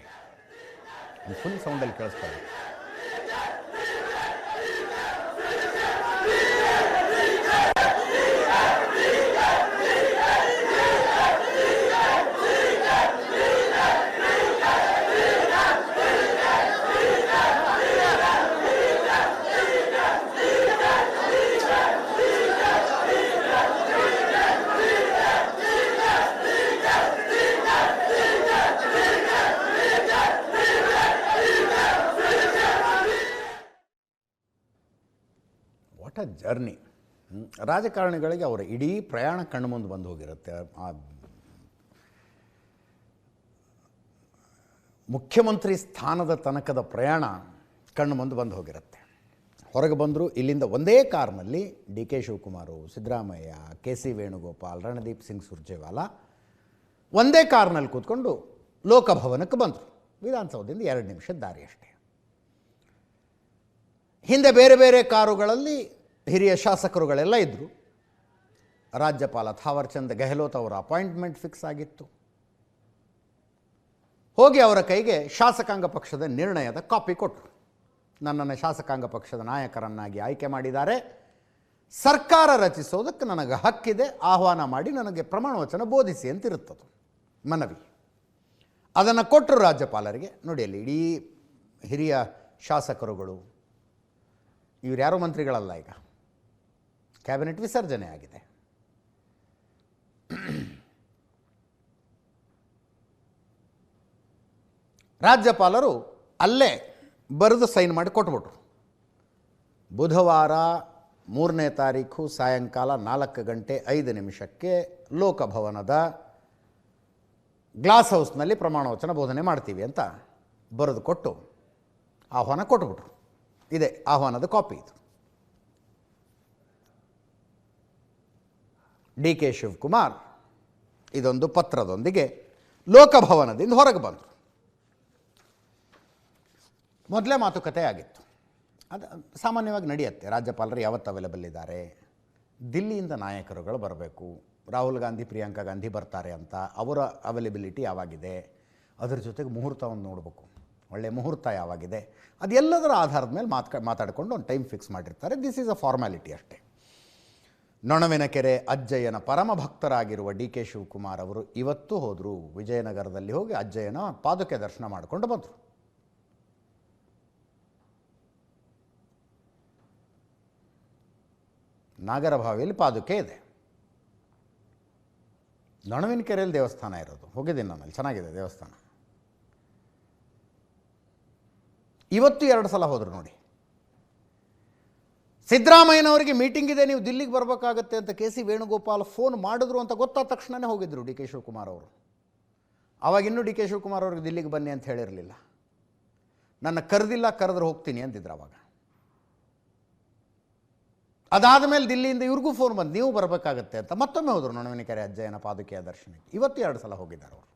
ಫುಲ್ ಸೌಂಡಲ್ಲಿ ಕೇಳಿಸ್ತಾರೆ. What a journey. ರಾಜಕಾರಣಿಗಳಿಗೆ ಅವರ ಇಡೀ ಪ್ರಯಾಣ ಕಣ್ಣು ಮುಂದೆ ಬಂದು ಹೋಗಿರುತ್ತೆ. ಆ ಮುಖ್ಯಮಂತ್ರಿ ಸ್ಥಾನದ ತನಕದ ಪ್ರಯಾಣ ಕಣ್ಣು ಮುಂದೆ ಬಂದು ಹೋಗಿರುತ್ತೆ. ಹೊರಗೆ ಬಂದರು. ಇಲ್ಲಿಂದ ಒಂದೇ ಕಾರ್ನಲ್ಲಿ DK ಶಿವಕುಮಾರು, ಸಿದ್ದರಾಮಯ್ಯ, KC ವೇಣುಗೋಪಾಲ್, ರಣದೀಪ್ ಸಿಂಗ್ ಸುರ್ಜೇವಾಲಾ ಒಂದೇ ಕಾರ್ನಲ್ಲಿ ಕೂತ್ಕೊಂಡು ಲೋಕಭವನಕ್ಕೆ ಬಂದರು. ವಿಧಾನಸೌಧದಿಂದ 2 ನಿಮಿಷದ ದಾರಿ ಅಷ್ಟೇ. ಹಿಂದೆ ಬೇರೆ ಬೇರೆ ಕಾರುಗಳಲ್ಲಿ ಹಿರಿಯ ಶಾಸಕರುಗಳೆಲ್ಲ ಇದ್ದರು. ರಾಜ್ಯಪಾಲ ಥಾವರ್ಚಂದ್ ಗೆಹ್ಲೋಟ್ ಅವರ ಅಪಾಯಿಂಟ್ಮೆಂಟ್ ಫಿಕ್ಸ್ ಆಗಿತ್ತು. ಹೋಗಿ ಅವರ ಕೈಗೆ ಶಾಸಕಾಂಗ ಪಕ್ಷದ ನಿರ್ಣಯದ ಕಾಪಿ ಕೊಟ್ಟರು. ನನ್ನನ್ನು ಶಾಸಕಾಂಗ ಪಕ್ಷದ ನಾಯಕರನ್ನಾಗಿ ಆಯ್ಕೆ ಮಾಡಿದ್ದಾರೆ, ಸರ್ಕಾರ ರಚಿಸೋದಕ್ಕೆ ನನಗೆ ಹಕ್ಕಿದೆ, ಆಹ್ವಾನ ಮಾಡಿ ನನಗೆ ಪ್ರಮಾಣ ವಚನ ಬೋಧಿಸಿ ಅಂತಿರುತ್ತದು ಮನವಿ. ಅದನ್ನು ಕೊಟ್ಟರು ರಾಜ್ಯಪಾಲರಿಗೆ. ನೋಡಿ ಅಲ್ಲಿ ಇಡೀ ಹಿರಿಯ ಶಾಸಕರುಗಳು, ಇವ್ರು ಯಾರೋ ಮಂತ್ರಿಗಳಲ್ಲ, ಈಗ ಕ್ಯಾಬಿನೆಟ್ ವಿಸರ್ಜನೆ ಆಗಿದೆ. ರಾಜ್ಯಪಾಲರು ಅಲ್ಲೇ ಬರೆದು ಸೈನ್ ಮಾಡಿ ಕೊಟ್ಬಿಟ್ರು. ಬುಧವಾರ 3ನೇ ತಾರೀಕು ಸಾಯಂಕಾಲ 4:05 ಲೋಕಭವನದ ಗ್ಲಾಸ್ ಹೌಸ್ನಲ್ಲಿ ಪ್ರಮಾಣ ವಚನ ಬೋಧನೆ ಮಾಡ್ತೀವಿ ಅಂತ ಬರೆದು ಕೊಟ್ಟು ಆಹ್ವಾನ ಕೊಟ್ಬಿಟ್ರು. ಇದೆ ಆಹ್ವಾನದ ಕಾಪಿ ಇದು. DK ಶಿವಕುಮಾರ್ ಇದೊಂದು ಪತ್ರದೊಂದಿಗೆ ಲೋಕಭವನದಿಂದ ಹೊರಗೆ ಬಂದರು. ಮೊದಲೇ ಮಾತುಕತೆ ಆಗಿತ್ತು. ಅದು ಸಾಮಾನ್ಯವಾಗಿ ನಡೆಯುತ್ತೆ. ರಾಜ್ಯಪಾಲರು ಯಾವತ್ತು ಅವೈಲೇಬಲ್ ಇದ್ದಾರೆ, ದಿಲ್ಲಿಯಿಂದ ನಾಯಕರುಗಳು ಬರಬೇಕು, ರಾಹುಲ್ ಗಾಂಧಿ, ಪ್ರಿಯಾಂಕಾ ಗಾಂಧಿ ಬರ್ತಾರೆ ಅಂತ ಅವರ ಅವೈಲೇಬಿಲಿಟಿ ಯಾವಾಗಿದೆ, ಅದರ ಜೊತೆಗೆ ಮುಹೂರ್ತವನ್ನು ನೋಡಬೇಕು. ಒಳ್ಳೆಯ ಮುಹೂರ್ತ ಯಾವಾಗಿದೆ, ಅದೆಲ್ಲದರ ಆಧಾರದ ಮೇಲೆ ಮಾತಾಡಿಕೊಂಡು ಒಂದು ಟೈಮ್ ಫಿಕ್ಸ್ ಮಾಡಿರ್ತಾರೆ. ದಿಸ್ ಈಸ್ ಅ ಫಾರ್ಮ್ಯಾಲಿಟಿ ಅಷ್ಟೇ. ನೊಣವಿನಕೆರೆ ಅಜ್ಜಯ್ಯನ ಪರಮ ಭಕ್ತರಾಗಿರುವ ಡಿ ಕೆ ಶಿವಕುಮಾರ್ ಅವರು ಇವತ್ತು ಹೋದರು. ವಿಜಯನಗರದಲ್ಲಿ ಹೋಗಿ ಅಜ್ಜಯ್ಯನ ಪಾದುಕೆ ದರ್ಶನ ಮಾಡಿಕೊಂಡು ಬಂದರು. ನಾಗರಭಾವಿಯಲ್ಲಿ ಪಾದುಕೆ ಇದೆ. ನೊಣವಿನಕೆರೆಯಲ್ಲಿ ದೇವಸ್ಥಾನ ಇರೋದು, ಹೋಗಿದ್ದೀನಿ ನಾನಲ್ಲಿ, ಚೆನ್ನಾಗಿದೆ ದೇವಸ್ಥಾನ. ಇವತ್ತು 2 ಸಲ ಹೋದರು ನೋಡಿ. ಸಿದ್ದರಾಮಯ್ಯನವರಿಗೆ ಮೀಟಿಂಗ್ ಇದೆ, ನೀವು ದಿಲ್ಲಿಗೆ ಬರಬೇಕಾಗತ್ತೆ ಅಂತ ಕೆ ಸಿ ವೇಣುಗೋಪಾಲ್ ಫೋನ್ ಮಾಡಿದ್ರು ಅಂತ ಗೊತ್ತಾದ ತಕ್ಷಣವೇ ಹೋಗಿದ್ದರು ಡಿ ಕೆ ಶಿವಕುಮಾರ್ ಅವರು. ಆವಾಗಿನ್ನೂ ಡಿ ಕೆ ಶಿವಕುಮಾರ್ ಅವ್ರಿಗೆ ದಿಲ್ಲಿಗೆ ಬನ್ನಿ ಅಂತ ಹೇಳಿರಲಿಲ್ಲ. ನನ್ನ ಕರೆದಿಲ್ಲ, ಕರೆದ್ರೆ ಹೋಗ್ತೀನಿ ಅಂತಿದ್ರು ಅವಾಗ. ಅದಾದ ಮೇಲೆ ದಿಲ್ಲಿಯಿಂದ ಇವ್ರಿಗೂ ಫೋನ್ ಬಂದು ನೀವು ಬರಬೇಕಾಗತ್ತೆ ಅಂತ ಮತ್ತೊಮ್ಮೆ ಹೋದರು ನೊಣವಿನಕೆರೆ ಅಜ್ಜಯ್ಯನ ಪಾದುಕೆಯ ದರ್ಶನಕ್ಕೆ. ಇವತ್ತು 2 ಸಲ ಹೋಗಿದ್ದಾರೆ ಅವರು.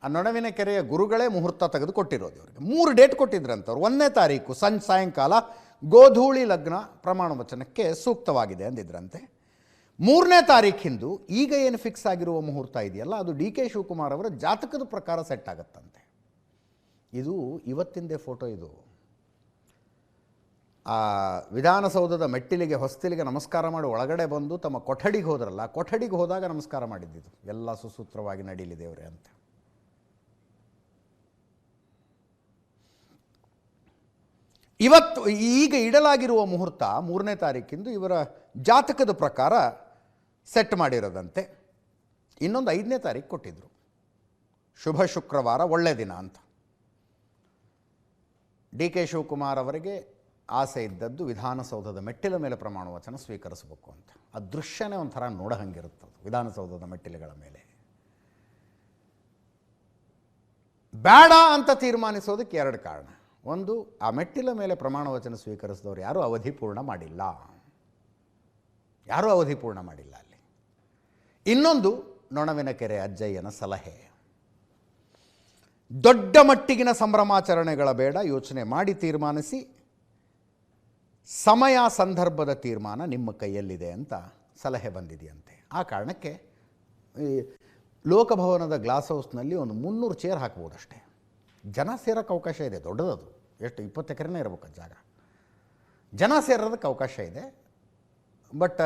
ಆ ನೊಣವಿನಕೆರೆಯ ಗುರುಗಳೇ ಮುಹೂರ್ತ ತೆಗೆದು ಕೊಟ್ಟಿರೋದು ಇವರಿಗೆ. 3 ಡೇಟ್ ಕೊಟ್ಟಿದ್ರಂತವ್ರು. 1ನೇ ತಾರೀಕು ಸಾಯಂಕಾಲ ಗೋಧೂಳಿ ಲಗ್ನ ಪ್ರಮಾಣ ವಚನಕ್ಕೆ ಸೂಕ್ತವಾಗಿದೆ ಅಂದಿದ್ರಂತೆ. 3ನೇ ತಾರೀಖಿಂದು ಈಗ ಏನು ಫಿಕ್ಸ್ ಆಗಿರುವ ಮುಹೂರ್ತ ಇದೆಯಲ್ಲ, ಅದು ಡಿ ಕೆ ಶಿವಕುಮಾರ್ ಅವರ ಜಾತಕದ ಪ್ರಕಾರ ಸೆಟ್ ಆಗುತ್ತಂತೆ. ಇದು ಇವತ್ತಿಂದೇ ಫೋಟೋ. ಇದು ಆ ವಿಧಾನಸೌಧದ ಮೆಟ್ಟಿಲಿಗೆ ಹೊಸ್ತಿಲಿಗೆ ನಮಸ್ಕಾರ ಮಾಡಿ ಒಳಗಡೆ ಬಂದು ತಮ್ಮ ಕೊಠಡಿಗೆ ಹೋದ್ರಲ್ಲ, ಕೊಠಡಿಗೆ ಹೋದಾಗ ನಮಸ್ಕಾರ ಮಾಡಿದ್ದಿದ್ದು. ಎಲ್ಲ ಸುಸೂತ್ರವಾಗಿ ನಡೀಲಿ ದೇವ್ರೆ ಅಂತ. ಇವತ್ತು ಈಗ ಇಡಲಾಗಿರುವ ಮುಹೂರ್ತ 3ನೇ ತಾರೀಕಿಂದು ಇವರ ಜಾತಕದ ಪ್ರಕಾರ ಸೆಟ್ ಮಾಡಿರೋದಂತೆ. ಇನ್ನೊಂದು 5ನೇ ತಾರೀಕು ಕೊಟ್ಟಿದ್ದರು, ಶುಭ ಶುಕ್ರವಾರ, ಒಳ್ಳೆ ದಿನ ಅಂತ. ಡಿ ಕೆ ಶಿವಕುಮಾರ್ ಅವರಿಗೆ ಆಸೆ ಇದ್ದದ್ದು ವಿಧಾನಸೌಧದ ಮೆಟ್ಟಿಲ ಮೇಲೆ ಪ್ರಮಾಣ ವಚನ ಸ್ವೀಕರಿಸಬೇಕು ಅಂತ. ಆ ದೃಶ್ಯನೇ ಒಂಥರ ನೋಡ ಹಂಗಿರುತ್ತದು. ವಿಧಾನಸೌಧದ ಮೆಟ್ಟಿಲುಗಳ ಮೇಲೆ ಬೇಡ ಅಂತ ತೀರ್ಮಾನಿಸೋದಕ್ಕೆ 2 ಕಾರಣ. ಒಂದು, ಆ ಮೆಟ್ಟಿಲ ಮೇಲೆ ಪ್ರಮಾಣ ವಚನ ಸ್ವೀಕರಿಸಿದವರು ಯಾರೂ ಅವಧಿ ಪೂರ್ಣ ಮಾಡಿಲ್ಲ, ಅಲ್ಲಿ. ಇನ್ನೊಂದು, ನೊಣವಿನಕೆರೆ ಅಜ್ಜಯ್ಯನ ಸಲಹೆ. ದೊಡ್ಡ ಮಟ್ಟಿಗಿನ ಸಂಭ್ರಮಾಚರಣೆಗಳ ಬೇಡ, ಯೋಚನೆ ಮಾಡಿ ತೀರ್ಮಾನಿಸಿ, ಸಮಯ ಸಂದರ್ಭದ ತೀರ್ಮಾನ ನಿಮ್ಮ ಕೈಯಲ್ಲಿದೆ ಅಂತ ಸಲಹೆ ಬಂದಿದೆಯಂತೆ. ಆ ಕಾರಣಕ್ಕೆ ಈ ಲೋಕಭವನದ ಗ್ಲಾಸ್ ಹೌಸ್ನಲ್ಲಿ ಒಂದು 300 ಚೇರ್ ಹಾಕ್ಬೋದಷ್ಟೇ. ಜನ ಸೇರೋಕ್ಕೆ ಅವಕಾಶ ಇದೆ, ದೊಡ್ಡದದು. ಎಷ್ಟು 20 ಎಕರೆನೇ ಇರಬೇಕು ಜಾಗ. ಜನ ಸೇರೋದಕ್ಕೆ ಅವಕಾಶ ಇದೆ. ಬಟ್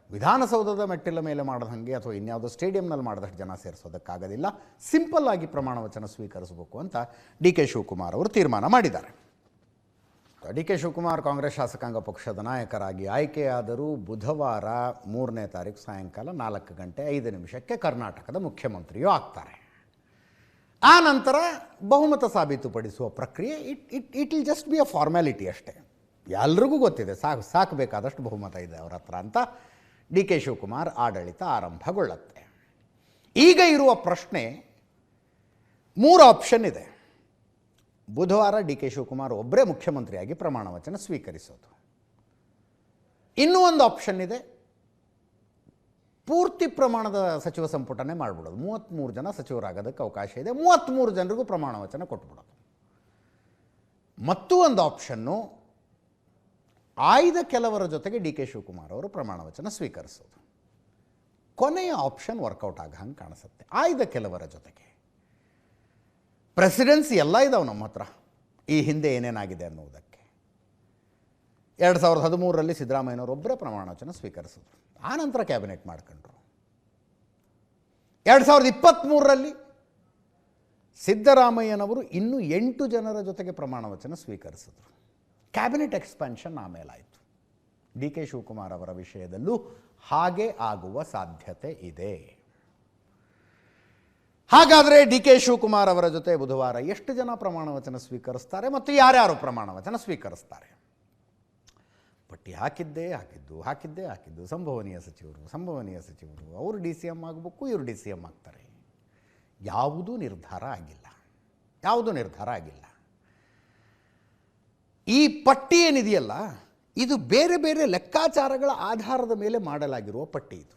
ವಿಧಾನಸೌಧದ ಮೆಟ್ಟಿಲ ಮೇಲೆ ಮಾಡೋದು ಹಾಗೆ ಅಥವಾ ಇನ್ಯಾವುದೋ ಸ್ಟೇಡಿಯಂನಲ್ಲಿ ಮಾಡಿದಷ್ಟು ಜನ ಸೇರಿಸೋದಕ್ಕಾಗೋದಿಲ್ಲ. ಸಿಂಪಲ್ ಆಗಿ ಪ್ರಮಾಣ ವಚನ ಸ್ವೀಕರಿಸಬೇಕು ಅಂತ ಡಿ ಕೆ ಶಿವಕುಮಾರ್ ಅವರು ತೀರ್ಮಾನ ಮಾಡಿದ್ದಾರೆ. ಡಿ ಕೆ ಶಿವಕುಮಾರ್ ಕಾಂಗ್ರೆಸ್ ಶಾಸಕಾಂಗ ಪಕ್ಷದ ನಾಯಕರಾಗಿ ಆಯ್ಕೆಯಾದರೂ ಬುಧವಾರ 3ನೇ ತಾರೀಕು ಸಾಯಂಕಾಲ 4:05 ಕರ್ನಾಟಕದ ಮುಖ್ಯಮಂತ್ರಿಯೂ ಆಗ್ತಾರೆ. ಆ ನಂತರ ಬಹುಮತ ಸಾಬೀತುಪಡಿಸುವ ಪ್ರಕ್ರಿಯೆ it will just be a formality ಅಷ್ಟೇ. ಎಲ್ರಿಗೂ ಗೊತ್ತಿದೆ, ಸಾಕಬೇಕಾದಷ್ಟು ಬಹುಮತ ಇದೆ ಅವರ ಹತ್ರ ಅಂತ ಡಿ ಕೆ ಶಿವಕುಮಾರ್ ಆಡಳಿತ ಆರಂಭಗೊಳ್ಳುತ್ತೆ. ಈಗ ಇರುವ ಪ್ರಶ್ನೆ, 3 ಆಪ್ಷನ್ ಇದೆ. ಬುಧವಾರ ಡಿ ಕೆ ಶಿವಕುಮಾರ್ ಒಬ್ಬರೇ ಮುಖ್ಯಮಂತ್ರಿಯಾಗಿ ಪ್ರಮಾಣ ವಚನ ಸ್ವೀಕರಿಸೋದು. ಇನ್ನೂ ಒಂದು ಆಪ್ಷನ್ ಇದೆ, ಪೂರ್ತಿ ಪ್ರಮಾಣದ ಸಚಿವ ಸಂಪುಟನೇ ಮಾಡಿಬಿಡೋದು. 33 ಜನ ಸಚಿವರಾಗೋದಕ್ಕೆ ಅವಕಾಶ ಇದೆ, 33 ಜನರಿಗೂ ಪ್ರಮಾಣ ವಚನ ಕೊಟ್ಬಿಡೋದು. ಮತ್ತೂ ಒಂದು ಆಪ್ಷನ್ನು, ಆಯ್ದ ಕೆಲವರ ಜೊತೆಗೆ ಡಿ ಕೆ ಶಿವಕುಮಾರ್ ಅವರು ಪ್ರಮಾಣ ವಚನ ಸ್ವೀಕರಿಸೋದು. ಕೊನೆಯ ಆಪ್ಷನ್ ವರ್ಕೌಟ್ ಆಗ ಹಂಗೆ ಕಾಣಿಸುತ್ತೆ. ಆಯ್ದ ಕೆಲವರ ಜೊತೆಗೆ ಪ್ರೆಸಿಡೆನ್ಸಿ ಎಲ್ಲ ಇದಾವೆ ನಮ್ಮ ಹತ್ರ, ಈ ಹಿಂದೆ ಏನೇನಾಗಿದೆ ಅನ್ನೋದಕ್ಕೆ. 2013ರಲ್ಲಿ ಸಿದ್ದರಾಮಯ್ಯನವರು ಒಬ್ಬರೇ ಪ್ರಮಾಣ ವಚನ ಸ್ವೀಕರಿಸಿದ್ರು, ಆನಂತರ ಕ್ಯಾಬಿನೆಟ್ ಮಾಡ್ಕೊಂಡ್ರು. 2023ರಲ್ಲಿ ಸಿದ್ದರಾಮಯ್ಯನವರು ಇನ್ನೂ 8 ಜನರ ಜೊತೆಗೆ ಪ್ರಮಾಣ ವಚನ ಸ್ವೀಕರಿಸಿದ್ರು. ಕ್ಯಾಬಿನೆಟ್ ಎಕ್ಸ್ಪಾನ್ಷನ್ ಆಮೇಲಾಯಿತು. ಡಿ ಕೆ ಶಿವಕುಮಾರ್ ಅವರ ವಿಷಯದಲ್ಲೂ ಹಾಗೆ ಆಗುವ ಸಾಧ್ಯತೆ ಇದೆ. ಹಾಗಾದರೆ ಡಿ ಕೆ ಶಿವಕುಮಾರ್ ಅವರ ಜೊತೆ ಬುಧವಾರ ಎಷ್ಟು ಜನ ಪ್ರಮಾಣ ವಚನ ಸ್ವೀಕರಿಸ್ತಾರೆ ಮತ್ತು ಯಾರ್ಯಾರು ಪ್ರಮಾಣ ವಚನ ಸ್ವೀಕರಿಸ್ತಾರೆ? ಪಟ್ಟಿ ಹಾಕಿದ್ದು ಸಂಭವನೀಯ ಸಚಿವರು ಅವರು ಡಿ ಸಿ ಎಂ ಆಗಬೇಕು, ಇವರು ಡಿ ಸಿ ಎಂ ಆಗ್ತಾರೆ. ಯಾವುದೂ ನಿರ್ಧಾರ ಆಗಿಲ್ಲ. ಈ ಪಟ್ಟಿ ಏನಿದೆಯಲ್ಲ, ಇದು ಬೇರೆ ಬೇರೆ ಲೆಕ್ಕಾಚಾರಗಳ ಆಧಾರದ ಮೇಲೆ ಮಾಡಲಾಗಿರುವ ಪಟ್ಟಿ. ಇದು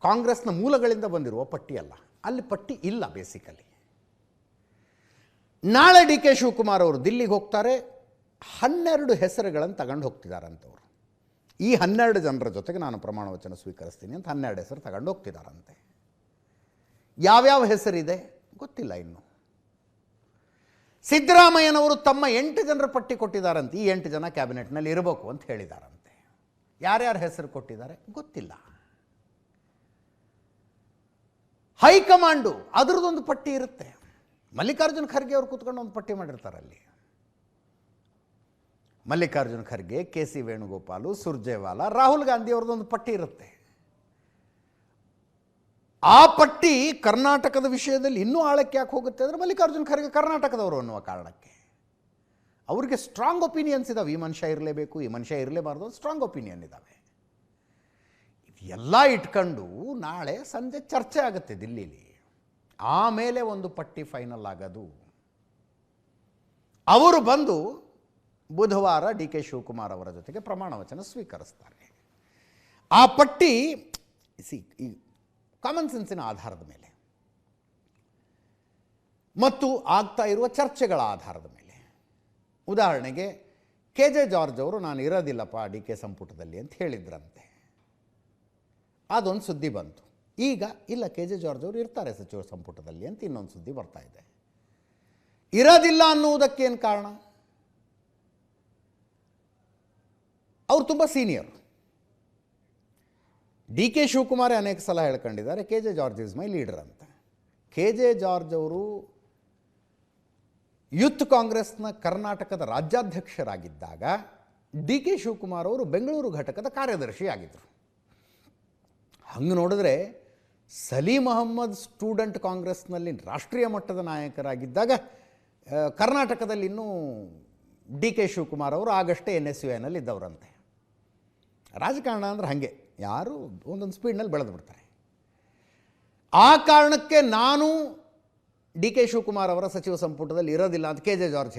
ಕಾಂಗ್ರೆಸ್ನ ಮೂಲಗಳಿಂದ ಬಂದಿರುವ ಪಟ್ಟಿ ಅಲ್ಲ. ಅಲ್ಲಿ ಪಟ್ಟಿ ಇಲ್ಲ ಬೇಸಿಕಲಿ. ನಾಳೆ ಡಿ ಕೆ ಶಿವಕುಮಾರ್ ಅವರು ದಿಲ್ಲಿಗೆ ಹೋಗ್ತಾರೆ. 12 ಹೆಸರುಗಳನ್ನು ತಗೊಂಡು ಹೋಗ್ತಿದ್ದಾರಂತವ್ರು. ಈ 12 ಜನರ ಜೊತೆಗೆ ನಾನು ಪ್ರಮಾಣ ವಚನ ಸ್ವೀಕರಿಸ್ತೀನಿ ಅಂತ 12 ಹೆಸರು ತಗೊಂಡು ಹೋಗ್ತಿದ್ದಾರಂತೆ. ಯಾವ್ಯಾವ ಹೆಸರಿದೆ ಗೊತ್ತಿಲ್ಲ ಇನ್ನು. ಸಿದ್ದರಾಮಯ್ಯನವರು ತಮ್ಮ 8 ಜನರ ಪಟ್ಟಿ ಕೊಟ್ಟಿದ್ದಾರಂತೆ. ಈ 8 ಜನ ಕ್ಯಾಬಿನೆಟ್ನಲ್ಲಿ ಇರಬೇಕು ಅಂತ ಹೇಳಿದಾರಂತೆ. ಯಾರ್ಯಾರ ಹೆಸರು ಕೊಟ್ಟಿದ್ದಾರೆ ಗೊತ್ತಿಲ್ಲ. ಹೈಕಮಾಂಡು ಅದರದೊಂದು ಪಟ್ಟಿ ಇರುತ್ತೆ. ಮಲ್ಲಿಕಾರ್ಜುನ್ ಖರ್ಗೆ ಅವರು ಕೂತ್ಕೊಂಡು ಒಂದು ಪಟ್ಟಿ ಮಾಡಿರ್ತಾರೆ. ಅಲ್ಲಿ ಮಲ್ಲಿಕಾರ್ಜುನ್ ಖರ್ಗೆ, KC ವೇಣುಗೋಪಾಲು, ಸುರ್ಜೇವಾಲಾ, ರಾಹುಲ್ ಗಾಂಧಿ ಅವ್ರದ್ದೊಂದು ಪಟ್ಟಿ ಇರುತ್ತೆ. ಆ ಪಟ್ಟಿ ಕರ್ನಾಟಕದ ವಿಷಯದಲ್ಲಿ ಇನ್ನೂ ಆಳಕ್ಕೆ ಯಾಕೆ ಹೋಗುತ್ತೆ ಅಂದರೆ ಮಲ್ಲಿಕಾರ್ಜುನ್ ಖರ್ಗೆ ಕರ್ನಾಟಕದವರು ಅನ್ನುವ ಕಾರಣಕ್ಕೆ. ಅವರಿಗೆ ಸ್ಟ್ರಾಂಗ್ ಒಪಿನಿಯನ್ಸ್ ಇದ್ದಾವೆ. ಈ ಮನುಷ್ಯ ಇರಲೇಬೇಕು, ಈ ಮನುಷ್ಯ ಇರಲೇಬಾರ್ದು, ಸ್ಟ್ರಾಂಗ್ ಒಪಿನಿಯನ್ ಇದ್ದಾವೆ. ಎಲ್ಲ ಇಟ್ಕೊಂಡು ನಾಳೆ ಸಂಜೆ ಚರ್ಚೆ ಆಗುತ್ತೆ ದಿಲ್ಲಿಲಿ. ಆಮೇಲೆ ಒಂದು ಪಟ್ಟಿ ಫೈನಲ್ ಆಗೋದು. ಅವರು ಬಂದು ಬುಧವಾರ DK ಶಿವಕುಮಾರ್ ಅವರ ಜೊತೆಗೆ ಪ್ರಮಾಣ ವಚನ ಸ್ವೀಕರಿಸ್ತಾರೆ. ಆ ಪಟ್ಟಿ ಈ ಕಾಮನ್ ಸೆನ್ಸಿನ ಆಧಾರದ ಮೇಲೆ ಮತ್ತು ಆಗ್ತಾ ಇರುವ ಚರ್ಚೆಗಳ ಆಧಾರದ ಮೇಲೆ. ಉದಾಹರಣೆಗೆ KJ ಜಾರ್ಜ್ ಅವರು ನಾನು ಇರೋದಿಲ್ಲಪ್ಪ DK ಸಂಪುಟದಲ್ಲಿ ಅಂತ ಹೇಳಿದ್ರಂತೆ. ಅದೊಂದು ಸುದ್ದಿ ಬಂತು. ಈಗ ಇಲ್ಲ, KJ ಜಾರ್ಜ್ ಅವರು ಇರ್ತಾರೆ ಸಚಿವ ಸಂಪುಟದಲ್ಲಿ ಅಂತ ಇನ್ನೊಂದು ಸುದ್ದಿ ಬರ್ತಾ ಇದೆ. ಇರೋದಿಲ್ಲ ಅನ್ನುವುದಕ್ಕೇನು ಕಾರಣ? ಅವರು ತುಂಬ ಸೀನಿಯರ್. DK ಶಿವಕುಮಾರ್ ಅನೇಕ ಸಲ ಹೇಳ್ಕೊಂಡಿದ್ದಾರೆ KJ George is my leader ಅಂತ. KJ ಜಾರ್ಜ್ ಅವರು ಯೂತ್ ಕಾಂಗ್ರೆಸ್ನ ಕರ್ನಾಟಕದ ರಾಜ್ಯಾಧ್ಯಕ್ಷರಾಗಿದ್ದಾಗ DK ಶಿವಕುಮಾರ್ ಅವರು ಬೆಂಗಳೂರು ಘಟಕದ ಕಾರ್ಯದರ್ಶಿ ಆಗಿದ್ದರು. ಹಂಗೆ ನೋಡಿದ್ರೆ ಸಲೀಂ ಅಹಮ್ಮದ್ ಸ್ಟೂಡೆಂಟ್ ಕಾಂಗ್ರೆಸ್ನಲ್ಲಿ ರಾಷ್ಟ್ರೀಯ ಮಟ್ಟದ ನಾಯಕರಾಗಿದ್ದಾಗ ಕರ್ನಾಟಕದಲ್ಲಿ ಇನ್ನೂ DK ಶಿವಕುಮಾರ್ ಅವರು ಆಗಷ್ಟೇ NSUನಲ್ಲಿ ಇದ್ದವರಂತೆ. ರಾಜಕಾರಣ ಅಂದರೆ ಹಾಗೆ, ಯಾರು ಒಂದೊಂದು ಸ್ಪೀಡ್ನಲ್ಲಿ ಬೆಳೆದು ಬಿಡ್ತಾರೆ. ಆ ಕಾರಣಕ್ಕೆ ನಾನು DK ಶಿವಕುಮಾರ್ ಅವರ ಸಚಿವ ಸಂಪುಟದಲ್ಲಿ ಇರೋದಿಲ್ಲ ಅಂತ KJ ಜಾರ್ಜ್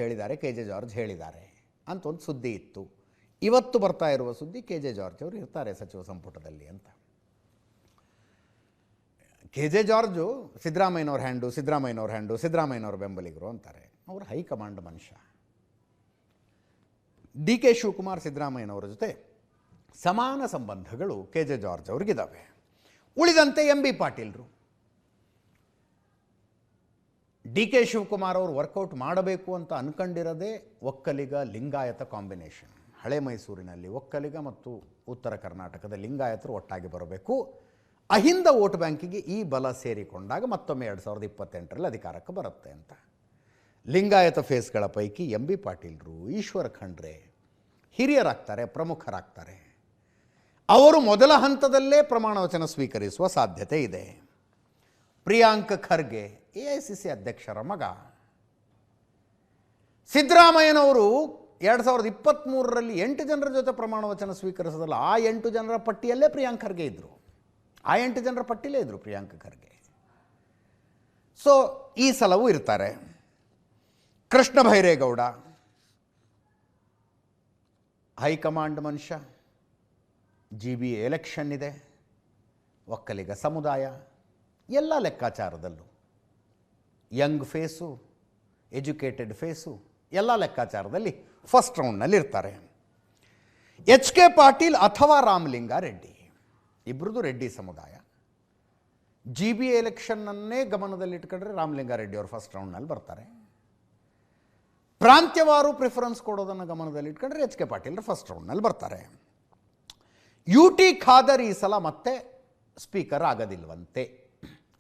ಹೇಳಿದ್ದಾರೆ ಅಂತ ಒಂದು ಸುದ್ದಿ ಇತ್ತು. ಇವತ್ತು ಬರ್ತಾ ಇರುವ ಸುದ್ದಿ KJ ಜಾರ್ಜ್ ಅವರು ಇರ್ತಾರೆ ಸಚಿವ ಸಂಪುಟದಲ್ಲಿ ಅಂತ. KJ ಜಾರ್ಜು ಸಿದ್ದರಾಮಯ್ಯನವ್ರ ಸಿದ್ದರಾಮಯ್ಯನವ್ರ ಬೆಂಬಲಿಗರು ಅಂತಾರೆ. ಅವರು ಹೈಕಮಾಂಡ್ ಮನುಷ್ಯ. DK ಶಿವಕುಮಾರ್ ಸಿದ್ದರಾಮಯ್ಯನವರ ಜೊತೆ ಸಮಾನ ಸಂಬಂಧಗಳು KJ ಜಾರ್ಜ್ ಅವ್ರಿಗಿದ್ದಾವೆ. ಉಳಿದಂತೆ MB ಪಾಟೀಲ್ರು. DK ಶಿವಕುಮಾರ್ ಅವರು ವರ್ಕೌಟ್ ಮಾಡಬೇಕು ಅಂತ ಅನ್ಕೊಂಡಿರೋದೇ ಒಕ್ಕಲಿಗ ಲಿಂಗಾಯತ ಕಾಂಬಿನೇಷನ್. ಹಳೆ ಮೈಸೂರಿನಲ್ಲಿ ಒಕ್ಕಲಿಗ ಮತ್ತು ಉತ್ತರ ಕರ್ನಾಟಕದ ಲಿಂಗಾಯತರು ಒಟ್ಟಾಗಿ ಬರಬೇಕು. ಅಹಿಂದ ವೋಟ್ ಬ್ಯಾಂಕಿಗೆ ಈ ಬಲ ಸೇರಿಕೊಂಡಾಗ ಮತ್ತೊಮ್ಮೆ 2028ರಲ್ಲಿ ಅಧಿಕಾರಕ್ಕೆ ಬರುತ್ತೆ ಅಂತ. ಲಿಂಗಾಯತ ಫೇಸ್ಗಳ ಪೈಕಿ MB ಪಾಟೀಲ್ರು, ಈಶ್ವರ ಖಂಡ್ರೆ ಹಿರಿಯರಾಗ್ತಾರೆ, ಪ್ರಮುಖರಾಗ್ತಾರೆ. ಅವರು ಮೊದಲ ಹಂತದಲ್ಲೇ ಪ್ರಮಾಣ ವಚನ ಸ್ವೀಕರಿಸುವ ಸಾಧ್ಯತೆ ಇದೆ. ಪ್ರಿಯಾಂಕ್ ಖರ್ಗೆ AICC ಅಧ್ಯಕ್ಷರ ಮಗ. ಸಿದ್ದರಾಮಯ್ಯನವರು 2023ರಲ್ಲಿ 8 ಜನರ ಜೊತೆ ಪ್ರಮಾಣ ವಚನ ಸ್ವೀಕರಿಸೋದಲ್ಲ, ಆ 8 ಜನರ ಪಟ್ಟಿಯಲ್ಲೇ ಪ್ರಿಯಾಂಕ್ ಖರ್ಗೆ ಇದ್ದರು. ಆ 8 ಜನರ ಪಟ್ಟಿಲೇ ಇದ್ದರು ಪ್ರಿಯಾಂಕ್ ಖರ್ಗೆ. ಸೊ ಈ ಸಲವೂ ಇರ್ತಾರೆ. ಕೃಷ್ಣ ಭೈರೇಗೌಡ ಹೈಕಮಾಂಡ್ ಮನುಷ್ಯ. GBA ಎಲೆಕ್ಷನ್ ಇದೆ, ಒಕ್ಕಲಿಗ ಸಮುದಾಯ, ಎಲ್ಲ ಲೆಕ್ಕಾಚಾರದಲ್ಲೂ ಯಂಗ್ ಫೇಸು, ಎಜುಕೇಟೆಡ್ ಫೇಸು, ಎಲ್ಲ ಲೆಕ್ಕಾಚಾರದಲ್ಲಿ ಫಸ್ಟ್ ರೌಂಡ್ನಲ್ಲಿ ಇರ್ತಾರೆ. HK ಪಾಟೀಲ್ ಅಥವಾ ರಾಮಲಿಂಗಾರೆಡ್ಡಿ, ಇಬ್ಬರದು ರೆಡ್ಡಿ ಸಮುದಾಯ. GBA ಎಲೆಕ್ಷನ್ನನ್ನೇ ಗಮನದಲ್ಲಿಟ್ಕೊಂಡ್ರೆ ರಾಮಲಿಂಗಾರೆಡ್ಡಿ ಅವರು ಫಸ್ಟ್ ರೌಂಡ್ನಲ್ಲಿ ಬರ್ತಾರೆ. ಪ್ರಾಂತ್ಯವಾರು ಪ್ರಿಫರೆನ್ಸ್ ಕೊಡೋದನ್ನು ಗಮನದಲ್ಲಿಟ್ಕೊಂಡ್ರೆ HK ಪಾಟೀಲ್ ಫಸ್ಟ್ ರೌಂಡ್ನಲ್ಲಿ ಬರ್ತಾರೆ. UT ಖಾದರ್ ಈ ಸಲ ಮತ್ತೆ ಸ್ಪೀಕರ್ ಆಗೋದಿಲ್ವಂತೆ.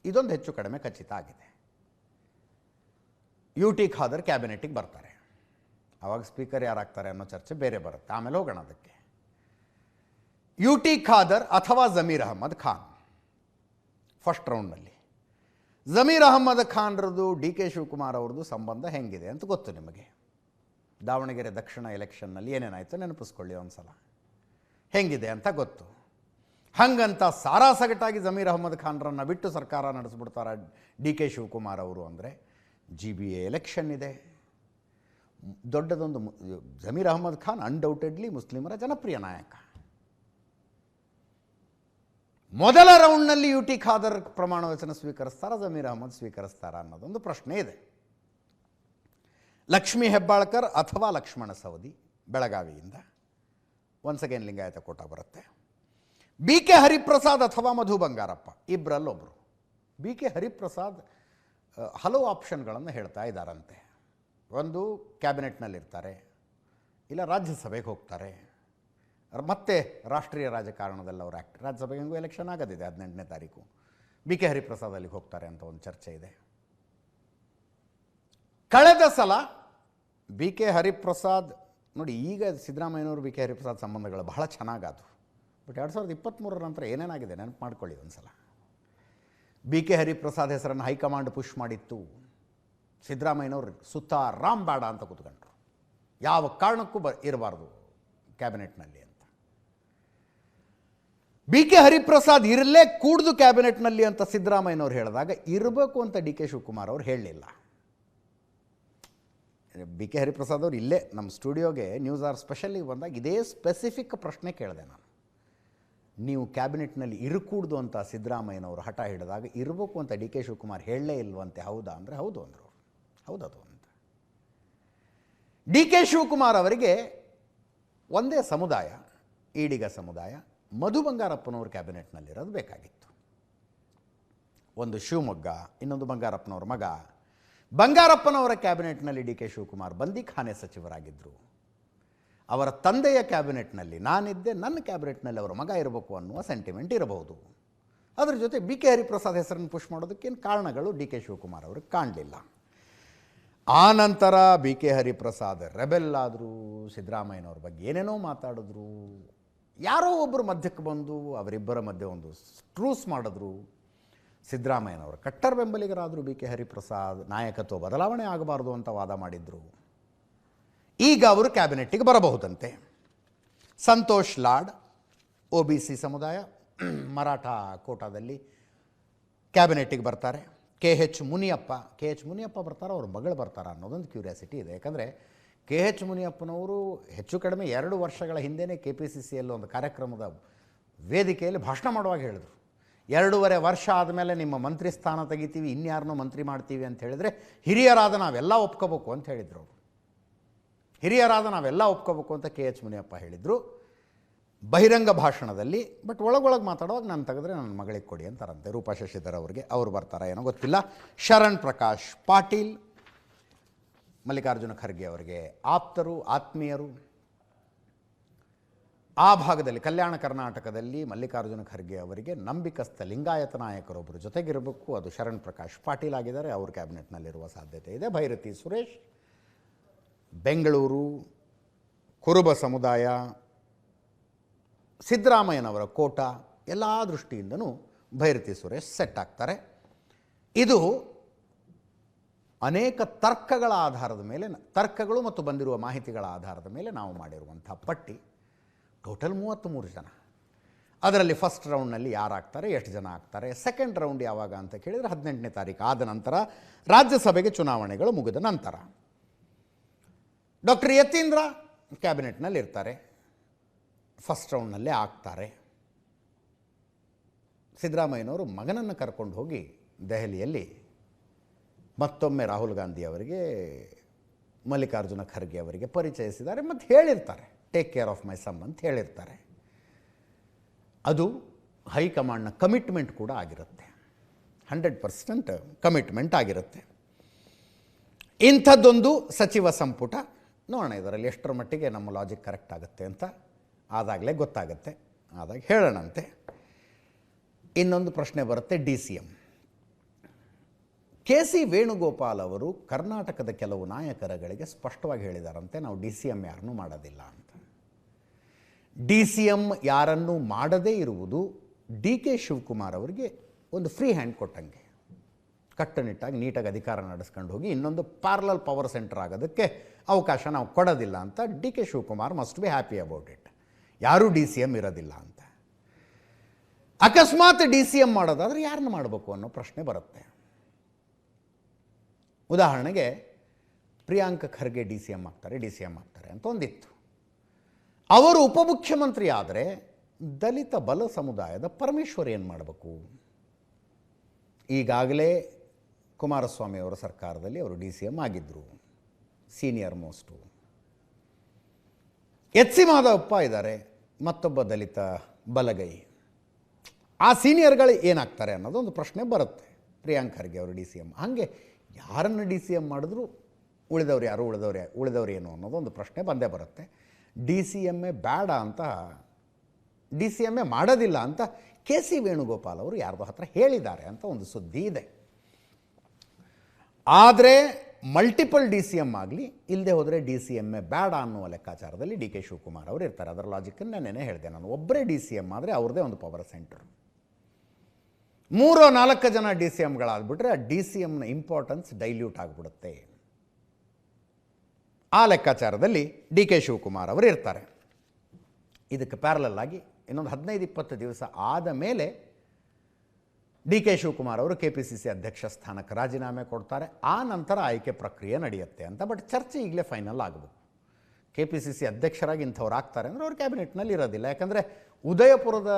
ಇದೊಂದು ಹೆಚ್ಚು ಕಡಿಮೆ ಖಚಿತ ಆಗಿದೆ. UT ಖಾದರ್ ಕ್ಯಾಬಿನೆಟ್ಟಿಗೆ ಬರ್ತಾರೆ. ಆವಾಗ ಸ್ಪೀಕರ್ ಯಾರಾಗ್ತಾರೆ ಅನ್ನೋ ಚರ್ಚೆ ಬೇರೆ ಬರುತ್ತೆ, ಆಮೇಲೆ ಹೋಗೋಣ ಅದಕ್ಕೆ. UT ಖಾದರ್ ಅಥವಾ ಜಮೀರ್ ಅಹಮದ್ ಖಾನ್ ಫಸ್ಟ್ ರೌಂಡ್ನಲ್ಲಿ. ಜಮೀರ್ ಅಹಮದ್ ಖಾನ್ರದ್ದು DK ಶಿವಕುಮಾರ್ ಅವ್ರದ್ದು ಸಂಬಂಧ ಹೆಂಗಿದೆ ಅಂತ ಗೊತ್ತು ನಿಮಗೆ. ದಾವಣಗೆರೆ ದಕ್ಷಿಣ ಎಲೆಕ್ಷನ್ನಲ್ಲಿ ಏನೇನಾಯಿತು ನೆನಪಿಸ್ಕೊಳ್ಳಿ ಒಂದು ಸಲ. ಹೆಂಗಿದೆ ಅಂತ ಗೊತ್ತು. ಹಂಗಂತ ಸಾರಾಸಗಟಾಗಿ ಜಮೀರ್ ಅಹಮದ್ ಖಾನ್ರನ್ನು ಬಿಟ್ಟು ಸರ್ಕಾರ ನಡೆಸ್ಬಿಡ್ತಾರೆ DK ಶಿವಕುಮಾರ್ ಅವರು ಅಂದರೆ GBA ಎಲೆಕ್ಷನ್ ಇದೆ. ದೊಡ್ಡದೊಂದು ಜಮೀರ್ ಅಹಮದ್ ಖಾನ್ ಅನ್ಡೌಟೆಡ್ಲಿ ಮುಸ್ಲಿಮರ ಜನಪ್ರಿಯ ನಾಯಕ. ಮೊದಲ ರೌಂಡ್ನಲ್ಲಿ UT ಖಾದರ್ ಪ್ರಮಾಣ ವಚನ ಸ್ವೀಕರಿಸ್ತಾರ, ಜಮೀರ್ ಅಹಮದ್ ಸ್ವೀಕರಿಸ್ತಾರ ಅನ್ನೋದೊಂದು ಪ್ರಶ್ನೆ ಇದೆ. ಲಕ್ಷ್ಮೀ ಹೆಬ್ಬಾಳ್ಕರ್ ಅಥವಾ ಲಕ್ಷ್ಮಣ ಸವದಿ ಬೆಳಗಾವಿಯಿಂದ ಒನ್ಸ್ ಅಗೇನ್ ಲಿಂಗಾಯತ ಕೋಟ ಬರುತ್ತೆ. BK ಹರಿಪ್ರಸಾದ್ ಅಥವಾ ಮಧು ಬಂಗಾರಪ್ಪ ಇಬ್ಬರಲ್ಲೊಬ್ಬರು. BK ಹರಿಪ್ರಸಾದ್ ಹಲವು ಆಪ್ಷನ್ಗಳನ್ನು ಹೇಳ್ತಾ ಇದ್ದಾರಂತೆ. ಒಂದು ಕ್ಯಾಬಿನೆಟ್ನಲ್ಲಿರ್ತಾರೆ, ಇಲ್ಲ ರಾಜ್ಯಸಭೆಗೆ ಹೋಗ್ತಾರೆ, ಮತ್ತೆ ರಾಷ್ಟ್ರೀಯ ರಾಜಕಾರಣದಲ್ಲಿ ಅವರು ರಾಜ್ಯಸಭೆಗೆ ಹೆಂಗೂ ಎಲೆಕ್ಷನ್ ಆಗೋದಿದೆ 18ನೇ ತಾರೀಕು. BK ಹರಿಪ್ರಸಾದ್ ಅಲ್ಲಿಗೆ ಹೋಗ್ತಾರೆ ಅಂತ ಒಂದು ಚರ್ಚೆ ಇದೆ. ಕಳೆದ ಸಲ BK ಹರಿಪ್ರಸಾದ್ ನೋಡಿ, ಈಗ ಸಿದ್ದರಾಮಯ್ಯನವರು BK ಹರಿಪ್ರಸಾದ್ ಸಂಬಂಧಗಳು ಬಹಳ ಚೆನ್ನಾಗಾದವು. ಬಟ್ 2023 ನಂತರ ಏನೇನಾಗಿದೆ ನೆನಪು ಮಾಡ್ಕೊಳ್ಳಿ ಒಂದು ಸಲ. BK ಹರಿಪ್ರಸಾದ್ ಹೆಸರನ್ನು ಹೈಕಮಾಂಡ್ ಪುಷ್ ಮಾಡಿತ್ತು. ಸಿದ್ದರಾಮಯ್ಯನವರು ಸುತಾರಾಮ್ ಬೇಡ ಅಂತ ಕೂತ್ಕೊಂಡ್ರು, ಯಾವ ಕಾರಣಕ್ಕೂ ಇರಬಾರ್ದು ಕ್ಯಾಬಿನೆಟ್ನಲ್ಲಿ ಅಂತ. BK ಹರಿಪ್ರಸಾದ್ ಇರಲೇ ಕೂಡ್ದು ಕ್ಯಾಬಿನೆಟ್ನಲ್ಲಿ ಅಂತ ಸಿದ್ದರಾಮಯ್ಯನವರು ಹೇಳಿದಾಗ ಇರಬೇಕು ಅಂತ DK ಶಿವಕುಮಾರ್ ಅವರು ಹೇಳಲಿಲ್ಲ. BK ಹರಿಪ್ರಸಾದ್ ಅವರು ಇಲ್ಲೇ ನಮ್ಮ ಸ್ಟುಡಿಯೋಗೆ ನ್ಯೂಸ್ ಆರ್ ಸ್ಪೆಷಲಿಗೆ ಬಂದಾಗ ಇದೇ ಸ್ಪೆಸಿಫಿಕ್ ಪ್ರಶ್ನೆ ಕೇಳಿದೆ ನಾನು. ನೀವು ಕ್ಯಾಬಿನೆಟ್ನಲ್ಲಿ ಇರಕೂಡ್ದು ಅಂತ ಸಿದ್ದರಾಮಯ್ಯನವರು ಹಠ ಹಿಡಿದಾಗ ಇರಬೇಕು ಅಂತ DK ಶಿವಕುಮಾರ್ ಹೇಳಲೇ ಇಲ್ವಂತೆ. ಹೌದಾ ಅಂದರೆ ಹೌದು ಅಂದರು ಅವರು. ಹೌದದು ಅಂತ. DK ಶಿವಕುಮಾರ್ ಅವರಿಗೆ ಒಂದೇ ಸಮುದಾಯ, ಈಡಿಗ ಸಮುದಾಯ, ಮಧು ಬಂಗಾರಪ್ಪನವ್ರ ಕ್ಯಾಬಿನೆಟ್ನಲ್ಲಿರೋದು ಬೇಕಾಗಿತ್ತು. ಒಂದು ಶಿವಮೊಗ್ಗ, ಇನ್ನೊಂದು ಬಂಗಾರಪ್ಪನವ್ರ ಮಗ. ಬಂಗಾರಪ್ಪನವರ ಕ್ಯಾಬಿನೆಟ್ನಲ್ಲಿ DK ಶಿವಕುಮಾರ್ ಬಂದಿಖಾನೆ ಸಚಿವರಾಗಿದ್ದರು. ಅವರ ತಂದೆಯ ಕ್ಯಾಬಿನೆಟ್ನಲ್ಲಿ ನಾನಿದ್ದೆ, ನನ್ನ ಕ್ಯಾಬಿನೆಟ್ನಲ್ಲಿ ಅವರ ಮಗ ಇರಬೇಕು ಅನ್ನುವ ಸೆಂಟಿಮೆಂಟ್ ಇರಬಹುದು. ಅದರ ಜೊತೆ BK ಹರಿಪ್ರಸಾದ್ ಹೆಸರನ್ನು ಪುಷ್ ಮಾಡೋದಕ್ಕೇನು ಕಾರಣಗಳು DK ಶಿವಕುಮಾರ್ ಅವ್ರಿಗೆ ಕಾಣಲಿಲ್ಲ. ಆ ನಂತರ BK ಹರಿಪ್ರಸಾದ್ ರೆಬೆಲ್ ಆದರು, ಸಿದ್ದರಾಮಯ್ಯನವ್ರ ಬಗ್ಗೆ ಏನೇನೋ ಮಾತಾಡಿದ್ರು. ಯಾರೋ ಒಬ್ಬರು ಮಧ್ಯಕ್ಕೆ ಬಂದು ಅವರಿಬ್ಬರ ಮಧ್ಯೆ ಒಂದು ಟ್ರೂಸ್ ಮಾಡಿದ್ರು. ಸಿದ್ದರಾಮಯ್ಯನವರು ಕಟ್ಟರ್ ಬೆಂಬಲಿಗರಾದರು. BK ಹರಿಪ್ರಸಾದ್ ನಾಯಕತ್ವ ಬದಲಾವಣೆ ಆಗಬಾರ್ದು ಅಂತ ವಾದ ಮಾಡಿದರು. ಈಗ ಅವರು ಕ್ಯಾಬಿನೆಟ್ಟಿಗೆ ಬರಬಹುದಂತೆ. ಸಂತೋಷ್ ಲಾಡ್ OBC ಸಮುದಾಯ, ಮರಾಠ ಕೋಟಾದಲ್ಲಿ ಕ್ಯಾಬಿನೆಟ್ಟಿಗೆ ಬರ್ತಾರೆ. KH ಮುನಿಯಪ್ಪ ಬರ್ತಾರೆ, ಅವ್ರ ಮಗಳು ಬರ್ತಾರೆ ಅನ್ನೋದೊಂದು ಕ್ಯೂರಿಯಾಸಿಟಿ ಇದೆ. ಯಾಕಂದರೆ KH ಮುನಿಯಪ್ಪನವರು ಹೆಚ್ಚು ಕಡಿಮೆ 2 ವರ್ಷಗಳ ಹಿಂದೆಯೇ KPCCಯಲ್ಲಿ ಒಂದು ಕಾರ್ಯಕ್ರಮದ ವೇದಿಕೆಯಲ್ಲಿ ಭಾಷಣ ಮಾಡುವಾಗ ಹೇಳಿದರು, 2.5 ವರ್ಷ ಆದಮೇಲೆ ನಿಮ್ಮ ಮಂತ್ರಿ ಸ್ಥಾನ ತೆಗಿತೀವಿ, ಇನ್ಯಾರನ್ನೂ ಮಂತ್ರಿ ಮಾಡ್ತೀವಿ ಅಂತ ಹೇಳಿದರೆ ಹಿರಿಯರಾದ ನಾವೆಲ್ಲ ಒಪ್ಕೋಬೇಕು ಅಂತ ಹೇಳಿದರು ಅವರು. ಹಿರಿಯರಾದ ನಾವೆಲ್ಲ ಒಪ್ಕೋಬೇಕು ಅಂತ KH ಮುನಿಯಪ್ಪ ಹೇಳಿದರು ಬಹಿರಂಗ ಭಾಷಣದಲ್ಲಿ. ಬಟ್ ಒಳಗೊಳಗೆ ಮಾತಾಡುವಾಗ ನಾನು ತೆಗೆದ್ರೆ ನನ್ನ ಮಗಳಿಗೆ ಕೊಡಿ ಅಂತಾರಂತೆ ರೂಪಾ ಶಶಿಧರ್ ಅವ್ರಿಗೆ. ಅವ್ರು ಬರ್ತಾರ ಏನೋ ಗೊತ್ತಿಲ್ಲ. ಶರಣ್ ಪ್ರಕಾಶ್ ಪಾಟೀಲ್ ಮಲ್ಲಿಕಾರ್ಜುನ ಖರ್ಗೆ ಅವರಿಗೆ ಆಪ್ತರು, ಆತ್ಮೀಯರು. ಆ ಭಾಗದಲ್ಲಿ ಕಲ್ಯಾಣ ಕರ್ನಾಟಕದಲ್ಲಿ ಮಲ್ಲಿಕಾರ್ಜುನ ಖರ್ಗೆ ಅವರಿಗೆ ನಂಬಿಕಸ್ಥ ಲಿಂಗಾಯತ ನಾಯಕರೊಬ್ಬರು ಜೊತೆಗಿರಬೇಕು. ಅದು ಶರಣ್ ಪ್ರಕಾಶ್ ಪಾಟೀಲ್ ಆಗಿದ್ದಾರೆ, ಅವ್ರ ಕ್ಯಾಬಿನೆಟ್ನಲ್ಲಿರುವ ಸಾಧ್ಯತೆ ಇದೆ. ಭೈರತಿ ಸುರೇಶ್ ಬೆಂಗಳೂರು ಕುರುಬ ಸಮುದಾಯ, ಸಿದ್ದರಾಮಯ್ಯನವರ ಕೋಟ, ಎಲ್ಲ ದೃಷ್ಟಿಯಿಂದನೂ ಭೈರತಿ ಸುರೇಶ್ ಸೆಟ್ ಆಗ್ತಾರೆ. ಇದು ಅನೇಕ ತರ್ಕಗಳ ಆಧಾರದ ಮೇಲೆ, ತರ್ಕಗಳು ಮತ್ತು ಬಂದಿರುವ ಮಾಹಿತಿಗಳ ಆಧಾರದ ಮೇಲೆ ನಾವು ಮಾಡಿರುವಂಥ ಪಟ್ಟಿ. ಟೋಟಲ್ 33 ಜನ. ಅದರಲ್ಲಿ ಫಸ್ಟ್ ರೌಂಡ್ನಲ್ಲಿ ಯಾರಾಗ್ತಾರೆ, ಎಷ್ಟು ಜನ ಆಗ್ತಾರೆ, ಸೆಕೆಂಡ್ ರೌಂಡ್ ಯಾವಾಗ ಅಂತ ಕೇಳಿದರೆ 18ನೇ ತಾರೀಕು ಆದ ನಂತರ, ರಾಜ್ಯಸಭೆಗೆ ಚುನಾವಣೆಗಳು ಮುಗಿದ ನಂತರ. ಡಾಕ್ಟರ್ ಯತೀಂದ್ರ ಕ್ಯಾಬಿನೆಟ್ನಲ್ಲಿ ಇರ್ತಾರೆ, ಫಸ್ಟ್ ರೌಂಡ್ನಲ್ಲೇ ಆಗ್ತಾರೆ. ಸಿದ್ದರಾಮಯ್ಯನವರು ಮಗನನ್ನು ಕರ್ಕೊಂಡು ಹೋಗಿ ದೆಹಲಿಯಲ್ಲಿ ಮತ್ತೊಮ್ಮೆ ರಾಹುಲ್ ಗಾಂಧಿ ಅವರಿಗೆ, ಮಲ್ಲಿಕಾರ್ಜುನ ಖರ್ಗೆ ಅವರಿಗೆ ಪರಿಚಯಿಸಿದ್ದಾರೆ ಮತ್ತು ಹೇಳಿರ್ತಾರೆ, ಟೇಕ್ ಕೇರ್ ಆಫ್ ಮೈ ಸನ್ ಅಂತ ಹೇಳಿರ್ತಾರೆ. ಅದು ಹೈಕಮಾಂಡ್ನ ಕಮಿಟ್ಮೆಂಟ್ ಕೂಡ ಆಗಿರುತ್ತೆ, 100% ಕಮಿಟ್ಮೆಂಟ್ ಆಗಿರುತ್ತೆ. ಇಂಥದ್ದೊಂದು ಸಚಿವ ಸಂಪುಟ ನೋಡೋಣ, ಇದರಲ್ಲಿ ಎಷ್ಟರ ಮಟ್ಟಿಗೆ ನಮ್ಮ ಲಾಜಿಕ್ ಕರೆಕ್ಟ್ ಆಗುತ್ತೆ ಅಂತ ಆದಾಗಲೇ ಗೊತ್ತಾಗುತ್ತೆ, ಆದಾಗ ಹೇಳೋಣಂತೆ. ಇನ್ನೊಂದು ಪ್ರಶ್ನೆ ಬರುತ್ತೆ, DCM. KC ವೇಣುಗೋಪಾಲ್ ಅವರು ಕರ್ನಾಟಕದ ಕೆಲವು ನಾಯಕರುಗಳಿಗೆ ಸ್ಪಷ್ಟವಾಗಿ ಹೇಳಿದಾರಂತೆ, ನಾವು DCM ಯಾರನ್ನೂ ಮಾಡೋದಿಲ್ಲ ಅಂತ. DCM ಯಾರನ್ನೂ ಮಾಡದೇ ಇರುವುದು DK ಶಿವಕುಮಾರ್ ಅವರಿಗೆ ಒಂದು ಫ್ರೀ ಹ್ಯಾಂಡ್ ಕೊಟ್ಟಂಗೆ, ಕಟ್ಟುನಿಟ್ಟಾಗಿ ನೀಟಾಗಿ ಅಧಿಕಾರ ನಡೆಸ್ಕೊಂಡು ಹೋಗಿ ಇನ್ನೊಂದು ಪ್ಯಾರಲಲ್ ಪವರ್ ಸೆಂಟರ್ ಆಗೋದಕ್ಕೆ ಅವಕಾಶ ನಾವು ಕೊಡೋದಿಲ್ಲ ಅಂತ DK Shivakumar must be happy about it. ಯಾರೂ DCM ಇರೋದಿಲ್ಲ ಅಂತ. ಅಕಸ್ಮಾತ್ DCM ಮಾಡೋದಾದರೆ ಯಾರನ್ನು ಮಾಡಬೇಕು ಅನ್ನೋ ಪ್ರಶ್ನೆ ಬರುತ್ತೆ. ಉದಾಹರಣೆಗೆ ಪ್ರಿಯಾಂಕ ಖರ್ಗೆ DCM ಆಗ್ತಾರೆ ಅಂತ ಒಂದಿತ್ತು. ಅವರು ಉಪಮುಖ್ಯಮಂತ್ರಿ ಆದರೆ ದಲಿತ ಬಲ ಸಮುದಾಯದ ಪರಮೇಶ್ವರ್ ಏನು ಮಾಡಬೇಕು? ಈಗಾಗಲೇ ಕುಮಾರಸ್ವಾಮಿ ಅವರ ಸರ್ಕಾರದಲ್ಲಿ ಅವರು DCM ಆಗಿದ್ದರು, ಸೀನಿಯರ್ ಮೋಸ್ಟು. HC ಮಾಧವಪ್ಪ ಇದ್ದಾರೆ, ಮತ್ತೊಬ್ಬ ದಲಿತ ಬಲಗೈ. ಆ ಸೀನಿಯರ್ಗಳು ಏನಾಗ್ತಾರೆ ಅನ್ನೋದೊಂದು ಪ್ರಶ್ನೆ ಬರುತ್ತೆ. ಪ್ರಿಯಾಂಕ್ ಖರ್ಗೆ ಅವರು DCM, ಹಾಗೆ ಯಾರನ್ನು DCM ಮಾಡಿದ್ರು ಉಳಿದವರು ಏನು ಅನ್ನೋದು ಒಂದು ಪ್ರಶ್ನೆ ಬಂದೇ ಬರುತ್ತೆ. DCMA ಬೇಡ ಅಂತ, DCMA ಮಾಡೋದಿಲ್ಲ ಅಂತ KC ವೇಣುಗೋಪಾಲ್ ಅವರು ಯಾರ್ದೋ ಹತ್ರ ಹೇಳಿದ್ದಾರೆ ಅಂತ ಒಂದು ಸುದ್ದಿ ಇದೆ. ಆದರೆ ಮಲ್ಟಿಪಲ್ DCM ಆಗಲಿ, ಇಲ್ಲದೆ ಹೋದರೆ DCMA ಬೇಡ ಅನ್ನುವ ಲೆಕ್ಕಾಚಾರದಲ್ಲಿ DK ಶಿವಕುಮಾರ್ ಅವರು ಇರ್ತಾರೆ. ಅದರ ಲಾಜಿಕನ್ನು ನೆನ್ನೆ ಹೇಳಿದೆ ನಾನು. ಒಬ್ಬರೇ DCM ಆದರೆ ಅವ್ರದ್ದೇ ಒಂದು ಪವರ್ ಸೆಂಟರ್. 3-4 ಜನ DCMಗಳಾಗ್ಬಿಟ್ರೆ ಆ DCMನ ಇಂಪಾರ್ಟೆನ್ಸ್ ಡೈಲ್ಯೂಟ್ ಆಗಿಬಿಡುತ್ತೆ. ಆ ಲೆಕ್ಕಾಚಾರದಲ್ಲಿ DK ಶಿವಕುಮಾರ್ ಅವರು ಇರ್ತಾರೆ. ಇದಕ್ಕೆ ಪ್ಯಾರಲಲ್ ಆಗಿ ಇನ್ನೊಂದು 15-20 ದಿವಸ ಆದ ಮೇಲೆ DK ಶಿವಕುಮಾರ್ ಅವರು KPCC ಅಧ್ಯಕ್ಷ ಸ್ಥಾನಕ್ಕೆ ರಾಜೀನಾಮೆ ಕೊಡ್ತಾರೆ. ಆ ನಂತರ ಆಯ್ಕೆ ಪ್ರಕ್ರಿಯೆ ನಡೆಯುತ್ತೆ ಅಂತ. ಬಟ್ ಚರ್ಚೆ ಈಗಲೇ ಫೈನಲ್ ಆಗಬೇಕು. KPCC ಅಧ್ಯಕ್ಷರಾಗಿ ಇಂಥವ್ರು ಆಗ್ತಾರೆ ಅಂದರೆ ಅವ್ರು ಕ್ಯಾಬಿನೆಟ್ನಲ್ಲಿ ಇರೋದಿಲ್ಲ. ಯಾಕಂದರೆ ಉದಯಪುರದ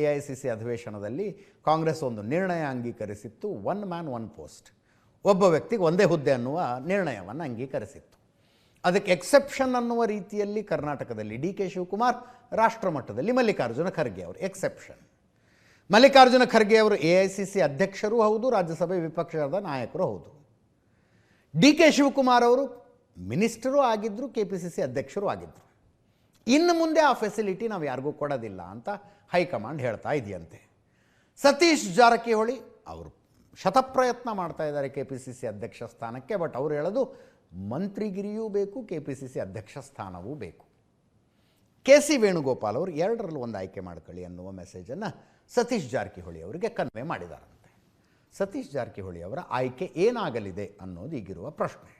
AICC ಅಧಿವೇಶನದಲ್ಲಿ ಕಾಂಗ್ರೆಸ್ ಒಂದು ನಿರ್ಣಯ ಅಂಗೀಕರಿಸಿತ್ತು, 1 man 1 post, ಒಬ್ಬ ವ್ಯಕ್ತಿಗೆ ಒಂದೇ ಹುದ್ದೆ ಅನ್ನುವ ನಿರ್ಣಯವನ್ನು ಅಂಗೀಕರಿಸಿತ್ತು. ಅದಕ್ಕೆ ಎಕ್ಸೆಪ್ಷನ್ ಅನ್ನುವ ರೀತಿಯಲ್ಲಿ ಕರ್ನಾಟಕದಲ್ಲಿ DK ಶಿವಕುಮಾರ್, ರಾಷ್ಟ್ರ ಮಟ್ಟದಲ್ಲಿ ಮಲ್ಲಿಕಾರ್ಜುನ ಖರ್ಗೆ ಅವರು ಎಕ್ಸೆಪ್ಷನ್. ಮಲ್ಲಿಕಾರ್ಜುನ ಖರ್ಗೆ ಅವರು AICC ಅಧ್ಯಕ್ಷರೂ ಹೌದು, ರಾಜ್ಯಸಭೆ ವಿಪಕ್ಷದ ನಾಯಕರು ಹೌದು. DK ಶಿವಕುಮಾರ್ ಅವರು ಮಿನಿಸ್ಟರೂ ಆಗಿದ್ದರು, KPCC ಅಧ್ಯಕ್ಷರೂ ಆಗಿದ್ದರು. ಇನ್ನು ಮುಂದೆ ಆ ಫೆಸಿಲಿಟಿ ನಾವು ಯಾರಿಗೂ ಕೊಡೋದಿಲ್ಲ ಅಂತ ಹೈಕಮಾಂಡ್ ಹೇಳ್ತಾ ಇದೆಯಂತೆ. ಸತೀಶ್ ಜಾರಕಿಹೊಳಿ ಅವರು ಶತಪ್ರಯತ್ನ ಮಾಡ್ತಾ ಇದ್ದಾರೆ KPCC ಅಧ್ಯಕ್ಷ ಸ್ಥಾನಕ್ಕೆ. ಬಟ್ ಅವರು ಹೇಳೋದು ಮಂತ್ರಿಗಿರಿಯೂ ಬೇಕು, KPCC ಅಧ್ಯಕ್ಷ ಸ್ಥಾನವೂ ಬೇಕು. KC ವೇಣುಗೋಪಾಲ್ ಅವರು 2ರಲ್ಲಿ ಒಂದು ಆಯ್ಕೆ ಮಾಡ್ಕೊಳ್ಳಿ ಅನ್ನುವ ಮೆಸೇಜನ್ನು ಸತೀಶ್ ಜಾರಕಿಹೊಳಿ ಅವರಿಗೆ ಕನ್ವೆ ಮಾಡಿದಾರಂತೆ. ಸತೀಶ್ ಜಾರಕಿಹೊಳಿ ಅವರ ಆಯ್ಕೆ ಏನಾಗಲಿದೆ ಅನ್ನೋದು ಈಗಿರುವ ಪ್ರಶ್ನೆ.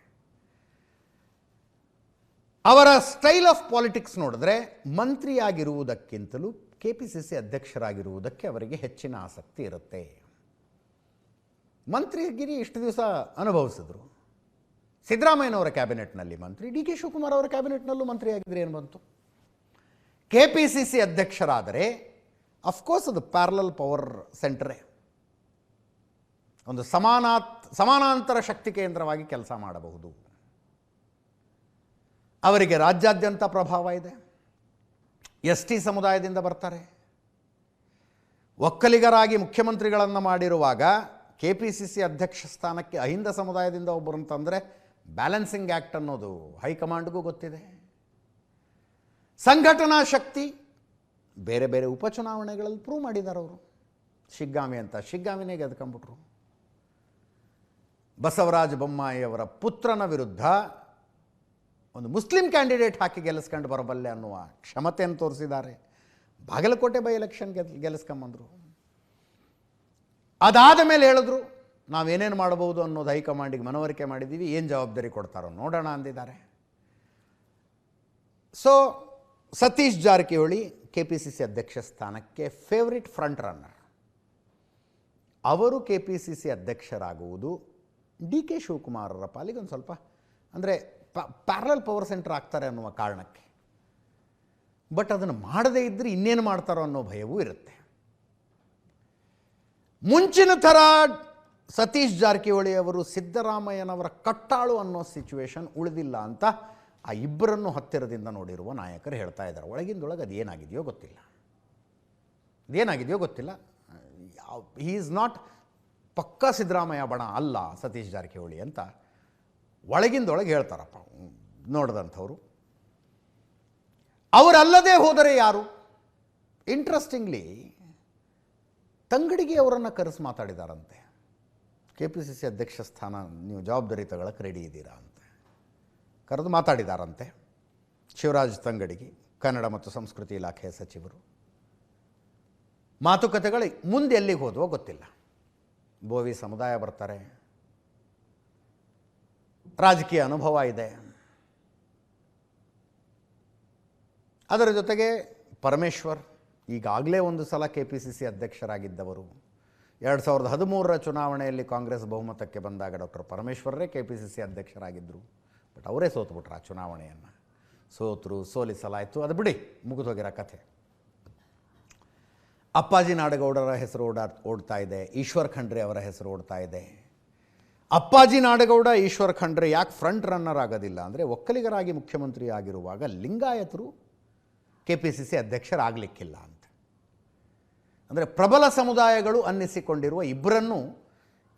ಅವರ ಸ್ಟೈಲ್ ಆಫ್ ಪಾಲಿಟಿಕ್ಸ್ ನೋಡಿದ್ರೆ ಮಂತ್ರಿಯಾಗಿರುವುದಕ್ಕಿಂತಲೂ KPCC ಅಧ್ಯಕ್ಷರಾಗಿರುವುದಕ್ಕೆ ಅವರಿಗೆ ಹೆಚ್ಚಿನ ಆಸಕ್ತಿ ಇರುತ್ತೆ. ಮಂತ್ರಿಗಿರಿ ಇಷ್ಟು ದಿವಸ ಅನುಭವಿಸಿದ್ರು. ಸಿದ್ದರಾಮಯ್ಯನವರ ಕ್ಯಾಬಿನೆಟ್ನಲ್ಲಿ ಮಂತ್ರಿ, DK ಶಿವಕುಮಾರ್ ಅವರ ಕ್ಯಾಬಿನೆಟ್ನಲ್ಲೂ ಮಂತ್ರಿ ಆಗಿದ್ರೆ ಏನು ಬಂತು? KPCC ಅಧ್ಯಕ್ಷರಾದರೆ ಅಫ್ಕೋರ್ಸ್ ಅದು ಪ್ಯಾರಲಲ್ ಪವರ್ ಸೆಂಟರೇ, ಒಂದು ಸಮಾನಾಂತರ ಶಕ್ತಿ ಕೇಂದ್ರವಾಗಿ ಕೆಲಸ ಮಾಡಬಹುದು. ಅವರಿಗೆ ರಾಜ್ಯಾದ್ಯಂತ ಪ್ರಭಾವ ಇದೆ. ST ಸಮುದಾಯದಿಂದ ಬರ್ತಾರೆ. ಒಕ್ಕಲಿಗರಾಗಿ ಮುಖ್ಯಮಂತ್ರಿಗಳನ್ನು ಮಾಡಿರುವಾಗ KPCC ಅಧ್ಯಕ್ಷ ಸ್ಥಾನಕ್ಕೆ ಅಹಿಂದ ಸಮುದಾಯದಿಂದ ಒಬ್ಬರು ಅಂತಂದರೆ ಬ್ಯಾಲೆನ್ಸಿಂಗ್ ಆ್ಯಕ್ಟ್ ಅನ್ನೋದು ಹೈಕಮಾಂಡ್ಗೂ ಗೊತ್ತಿದೆ. ಸಂಘಟನಾ ಶಕ್ತಿ ಬೇರೆ ಬೇರೆ ಉಪಚುನಾವಣೆಗಳಲ್ಲಿ ಪ್ರೂವ್ ಮಾಡಿದ್ದಾರೆ ಅವರು. ಶಿಗ್ಗಾಮಿನೇ ಗೆದ್ಕೊಂಡ್ಬಿಟ್ರು. ಬಸವರಾಜ ಬೊಮ್ಮಾಯಿ ಅವರ ಪುತ್ರನ ವಿರುದ್ಧ ಒಂದು ಮುಸ್ಲಿಂ ಕ್ಯಾಂಡಿಡೇಟ್ ಹಾಕಿ ಗೆಲ್ಲಿಸ್ಕೊಂಡು ಬರಬಲ್ಲೆ ಅನ್ನುವ ಕ್ಷಮತೆಯನ್ನು ತೋರಿಸಿದ್ದಾರೆ. ಬಾಗಲಕೋಟೆ ಬೈ ಎಲೆಕ್ಷನ್ ಗೆಲ್ಲಿಸ್ಕೊಂಬಂದರು. ಅದಾದ ಮೇಲೆ ಹೇಳಿದ್ರು ನಾವೇನೇನು ಮಾಡಬಹುದು ಅನ್ನೋದು ಹೈಕಮಾಂಡಿಗೆ ಮನವರಿಕೆ ಮಾಡಿದ್ದೀವಿ, ಏನು ಜವಾಬ್ದಾರಿ ಕೊಡ್ತಾರೋ ನೋಡೋಣ ಅಂದಿದ್ದಾರೆ. ಸೊ ಸತೀಶ್ ಜಾರಕಿಹೊಳಿ KPCC ಅಧ್ಯಕ್ಷ ಸ್ಥಾನಕ್ಕೆ ಫೇವ್ರಿಟ್ ಫ್ರಂಟ್ ರನ್ನರ್. ಅವರು KPCC ಅಧ್ಯಕ್ಷರಾಗುವುದು DK ಶಿವಕುಮಾರ್ ಅವರ ಪಾಲಿಗೆ ಒಂದು ಸ್ವಲ್ಪ ಅಂದರೆ ಪ್ಯಾರಲಲ್ ಪವರ್ ಸೆಂಟರ್ ಆಗ್ತಾರೆ ಅನ್ನುವ ಕಾರಣಕ್ಕೆ. ಬಟ್ ಅದನ್ನು ಮಾಡದೇ ಇದ್ದರೆ ಇನ್ನೇನು ಮಾಡ್ತಾರೋ ಅನ್ನೋ ಭಯವೂ ಇರುತ್ತೆ. ಮುಂಚಿನ ಥರ ಸತೀಶ್ ಜಾರಕಿಹೊಳಿ ಅವರು ಸಿದ್ದರಾಮಯ್ಯನವರ ಕಟ್ಟಾಳು ಅನ್ನೋ ಸಿಚುವೇಶನ್ ಉಳಿದಿಲ್ಲ ಅಂತ ಆ ಇಬ್ಬರನ್ನು ಹತ್ತಿರದಿಂದ ನೋಡಿರುವ ನಾಯಕರು ಹೇಳ್ತಾ ಇದ್ದಾರೆ. ಒಳಗಿಂದೊಳಗೆ ಅದೇನಾಗಿದೆಯೋ ಗೊತ್ತಿಲ್ಲ. ಹಿ ಈಸ್ ನಾಟ್ ಪಕ್ಕಾ ಸಿದ್ದರಾಮಯ್ಯ ಬಣ ಅಲ್ಲ ಸತೀಶ್ ಜಾರಕಿಹೊಳಿ ಅಂತ ಒಳಗಿಂದೊಳಗೆ ಹೇಳ್ತಾರಪ್ಪ ನೋಡಿದಂಥವ್ರು. ಅವರಲ್ಲದೆ ಹೋದರೆ ಯಾರು? ಇಂಟ್ರೆಸ್ಟಿಂಗ್ಲಿ ತಂಗಡಿಗೆ ಅವರನ್ನು ಕರೆಸಿ ಮಾತಾಡಿದಾರಂತೆ. KPCC ಅಧ್ಯಕ್ಷ ಸ್ಥಾನ ನೀವು ಜವಾಬ್ದಾರಿ ತಗೊಳ್ಳೋಕೆ ರೆಡಿ ಇದ್ದೀರಾ ಅಂತ ಕರೆದು ಮಾತಾಡಿದಾರಂತೆ. ಶಿವರಾಜ್ ತಂಗಡಿಗೆ ಕನ್ನಡ ಮತ್ತು ಸಂಸ್ಕೃತಿ ಇಲಾಖೆಯ ಸಚಿವರು. ಮಾತುಕತೆಗಳು ಮುಂದೆ ಎಲ್ಲಿಗೆ ಹೋದವೋ ಗೊತ್ತಿಲ್ಲ. ಬೋವಿ ಸಮುದಾಯ ಬರ್ತಾರೆ, ರಾಜಕೀಯ ಅನುಭವ ಇದೆ. ಅದರ ಜೊತೆಗೆ ಪರಮೇಶ್ವರ್ ಈಗಾಗಲೇ ಒಂದು ಸಲ KPCC ಅಧ್ಯಕ್ಷರಾಗಿದ್ದವರು. 2013ರ ಚುನಾವಣೆಯಲ್ಲಿ ಕಾಂಗ್ರೆಸ್ ಬಹುಮತಕ್ಕೆ ಬಂದಾಗ ಡಾಕ್ಟರ್ ಪರಮೇಶ್ವರರೇ KPCC ಅಧ್ಯಕ್ಷರಾಗಿದ್ದರು. ಬಟ್ ಅವರೇ ಸೋತುಬಿಟ್ರು ಆ ಚುನಾವಣೆಯನ್ನು. ಸೋಲಿಸಲಾಯಿತು, ಅದು ಬಿಡಿ, ಮುಗಿದೋಗಿರೋ ಕಥೆ. ಅಪ್ಪಾಜಿ ನಾಡಗೌಡರ ಹೆಸರು ಓಡ್ತಾ ಇದೆ, ಈಶ್ವರ್ ಖಂಡ್ರೆ ಅವರ ಹೆಸರು ಓಡ್ತಾ ಇದೆ. ಅಪ್ಪಾಜಿ ನಾಡಗೌಡ, ಈಶ್ವರ್ ಖಂಡ್ರೆ ಯಾಕೆ ಫ್ರಂಟ್ ರನ್ನರ್ ಆಗೋದಿಲ್ಲ ಅಂದರೆ ಒಕ್ಕಲಿಗರಾಗಿ ಮುಖ್ಯಮಂತ್ರಿ ಆಗಿರುವಾಗ ಲಿಂಗಾಯತರು KPCC ಅಧ್ಯಕ್ಷರಾಗಲಿಕ್ಕಿಲ್ಲ ಅಂತ. ಅಂದರೆ ಪ್ರಬಲ ಸಮುದಾಯಗಳು ಅನ್ನಿಸಿಕೊಂಡಿರುವ ಇಬ್ಬರನ್ನು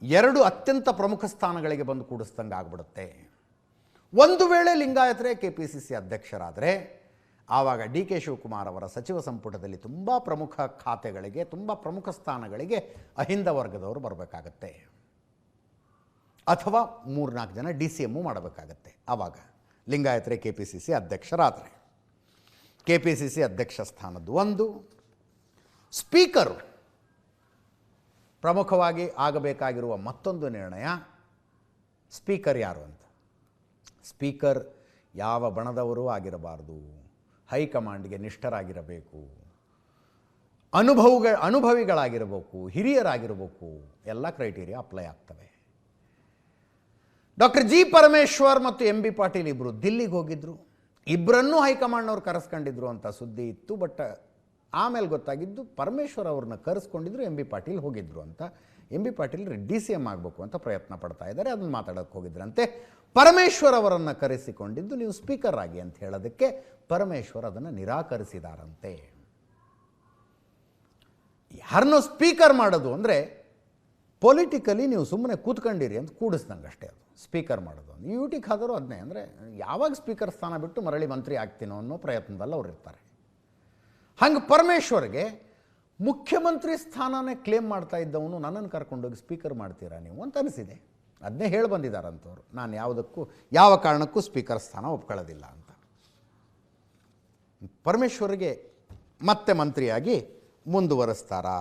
2 ಅತ್ಯಂತ ಪ್ರಮುಖ ಸ್ಥಾನಗಳಿಗೆ ಬಂದು ಕೂಡಿಸ್ದಂಗೆ ಆಗ್ಬಿಡುತ್ತೆ. ಒಂದು ವೇಳೆ ಲಿಂಗಾಯತರೇ KPCC ಅಧ್ಯಕ್ಷರಾದರೆ ಆವಾಗ DK ಶಿವಕುಮಾರ್ ಅವರ ಸಚಿವ ಸಂಪುಟದಲ್ಲಿ ತುಂಬ ಪ್ರಮುಖ ಖಾತೆಗಳಿಗೆ, ತುಂಬ ಪ್ರಮುಖ ಸ್ಥಾನಗಳಿಗೆ ಅಹಿಂದ ವರ್ಗದವರು ಬರಬೇಕಾಗತ್ತೆ, ಅಥವಾ 3-4 ಜನ DCM ಮಾಡಬೇಕಾಗತ್ತೆ. ಆವಾಗ ಲಿಂಗಾಯತರೇ KPCC ಅಧ್ಯಕ್ಷರಾದರೆ KPCC ಅಧ್ಯಕ್ಷ ಸ್ಥಾನದ್ದು ಒಂದು. ಸ್ಪೀಕರು ಪ್ರಮುಖವಾಗಿ ಆಗಬೇಕಾಗಿರುವ ಮತ್ತೊಂದು ನಿರ್ಣಯ, ಸ್ಪೀಕರ್ ಯಾರು ಅಂತ. ಸ್ಪೀಕರ್ ಯಾವ ಬಣದವರೂ ಆಗಿರಬಾರ್ದು, ಹೈಕಮಾಂಡ್ಗೆ ನಿಷ್ಠರಾಗಿರಬೇಕು, ಅನುಭವಿಗಳಾಗಿರಬೇಕು, ಹಿರಿಯರಾಗಿರಬೇಕು, ಎಲ್ಲ ಕ್ರೈಟೀರಿಯಾ ಅಪ್ಲೈ ಆಗ್ತವೆ. Doctor G. ಪರಮೇಶ್ವರ್ ಮತ್ತು MB ಪಾಟೀಲ್ ಇಬ್ಬರು ದಿಲ್ಲಿಗೆ ಹೋಗಿದ್ದರು, ಇಬ್ಬರನ್ನೂ ಹೈಕಮಾಂಡ್ನವ್ರು ಕರೆಸ್ಕೊಂಡಿದ್ರು ಅಂತ ಸುದ್ದಿ ಇತ್ತು. ಬಟ್ ಆಮೇಲೆ ಗೊತ್ತಾಗಿದ್ದು ಪರಮೇಶ್ವರ್ ಅವ್ರನ್ನ ಕರೆಸ್ಕೊಂಡಿದ್ರು, MB ಪಾಟೀಲ್ ಹೋಗಿದ್ರು ಅಂತ. MB ಪಾಟೀಲ್ DCM ಆಗಬೇಕು ಅಂತ ಪ್ರಯತ್ನ ಪಡ್ತಾ ಇದ್ದಾರೆ, ಅದನ್ನು ಮಾತಾಡೋಕ್ಕೆ ಹೋಗಿದ್ರಂತೆ. ಪರಮೇಶ್ವರ್ ಅವರನ್ನು ಕರೆಸಿಕೊಂಡಿದ್ದು ನೀವು ಸ್ಪೀಕರ್ ಆಗಿ ಅಂತ ಹೇಳೋದಕ್ಕೆ ಪರಮೇಶ್ವರ್ ಅದನ್ನು ನಿರಾಕರಿಸಿದಾರಂತೆ. ಯಾರನ್ನೋ ಸ್ಪೀಕರ್ ಮಾಡೋದು ಅಂದರೆ ಪೊಲಿಟಿಕಲಿ ನೀವು ಸುಮ್ಮನೆ ಕೂತ್ಕೊಂಡಿರಿ ಅಂತ ಕೂಡಿಸ್ದಂಗೆ ಅಷ್ಟೇ. ಅದು ಸ್ಪೀಕರ್ ಮಾಡೋದು UT ಖಾದರು ಅದನ್ನೇ, ಅಂದರೆ ಯಾವಾಗ ಸ್ಪೀಕರ್ ಸ್ಥಾನ ಬಿಟ್ಟು ಮರಳಿ ಮಂತ್ರಿ ಆಗ್ತೀನೋ ಅನ್ನೋ ಪ್ರಯತ್ನದಲ್ಲಿ ಅವ್ರು ಇರ್ತಾರೆ. ಹಂಗೆ ಪರಮೇಶ್ವರ್ಗೆ ಮುಖ್ಯಮಂತ್ರಿ ಸ್ಥಾನನೇ ಕ್ಲೇಮ್ ಮಾಡ್ತಾ ಇದ್ದವನು ನನ್ನನ್ನು ಕರ್ಕೊಂಡೋಗಿ ಸ್ಪೀಕರ್ ಮಾಡ್ತೀರಾ ನೀವು ಅಂತ ಅನಿಸಿದೆ. ಅದನ್ನೇ ಹೇಳಿ ಬಂದಿದ್ದಾರಂಥವ್ರು, ನಾನು ಯಾವ ಕಾರಣಕ್ಕೂ ಸ್ಪೀಕರ್ ಸ್ಥಾನ ಒಪ್ಕೊಳ್ಳೋದಿಲ್ಲ ಅಂತ. ಪರಮೇಶ್ವರ್ಗೆ ಮತ್ತೆ ಮಂತ್ರಿಯಾಗಿ ಮುಂದುವರಿಸ್ತಾರಾ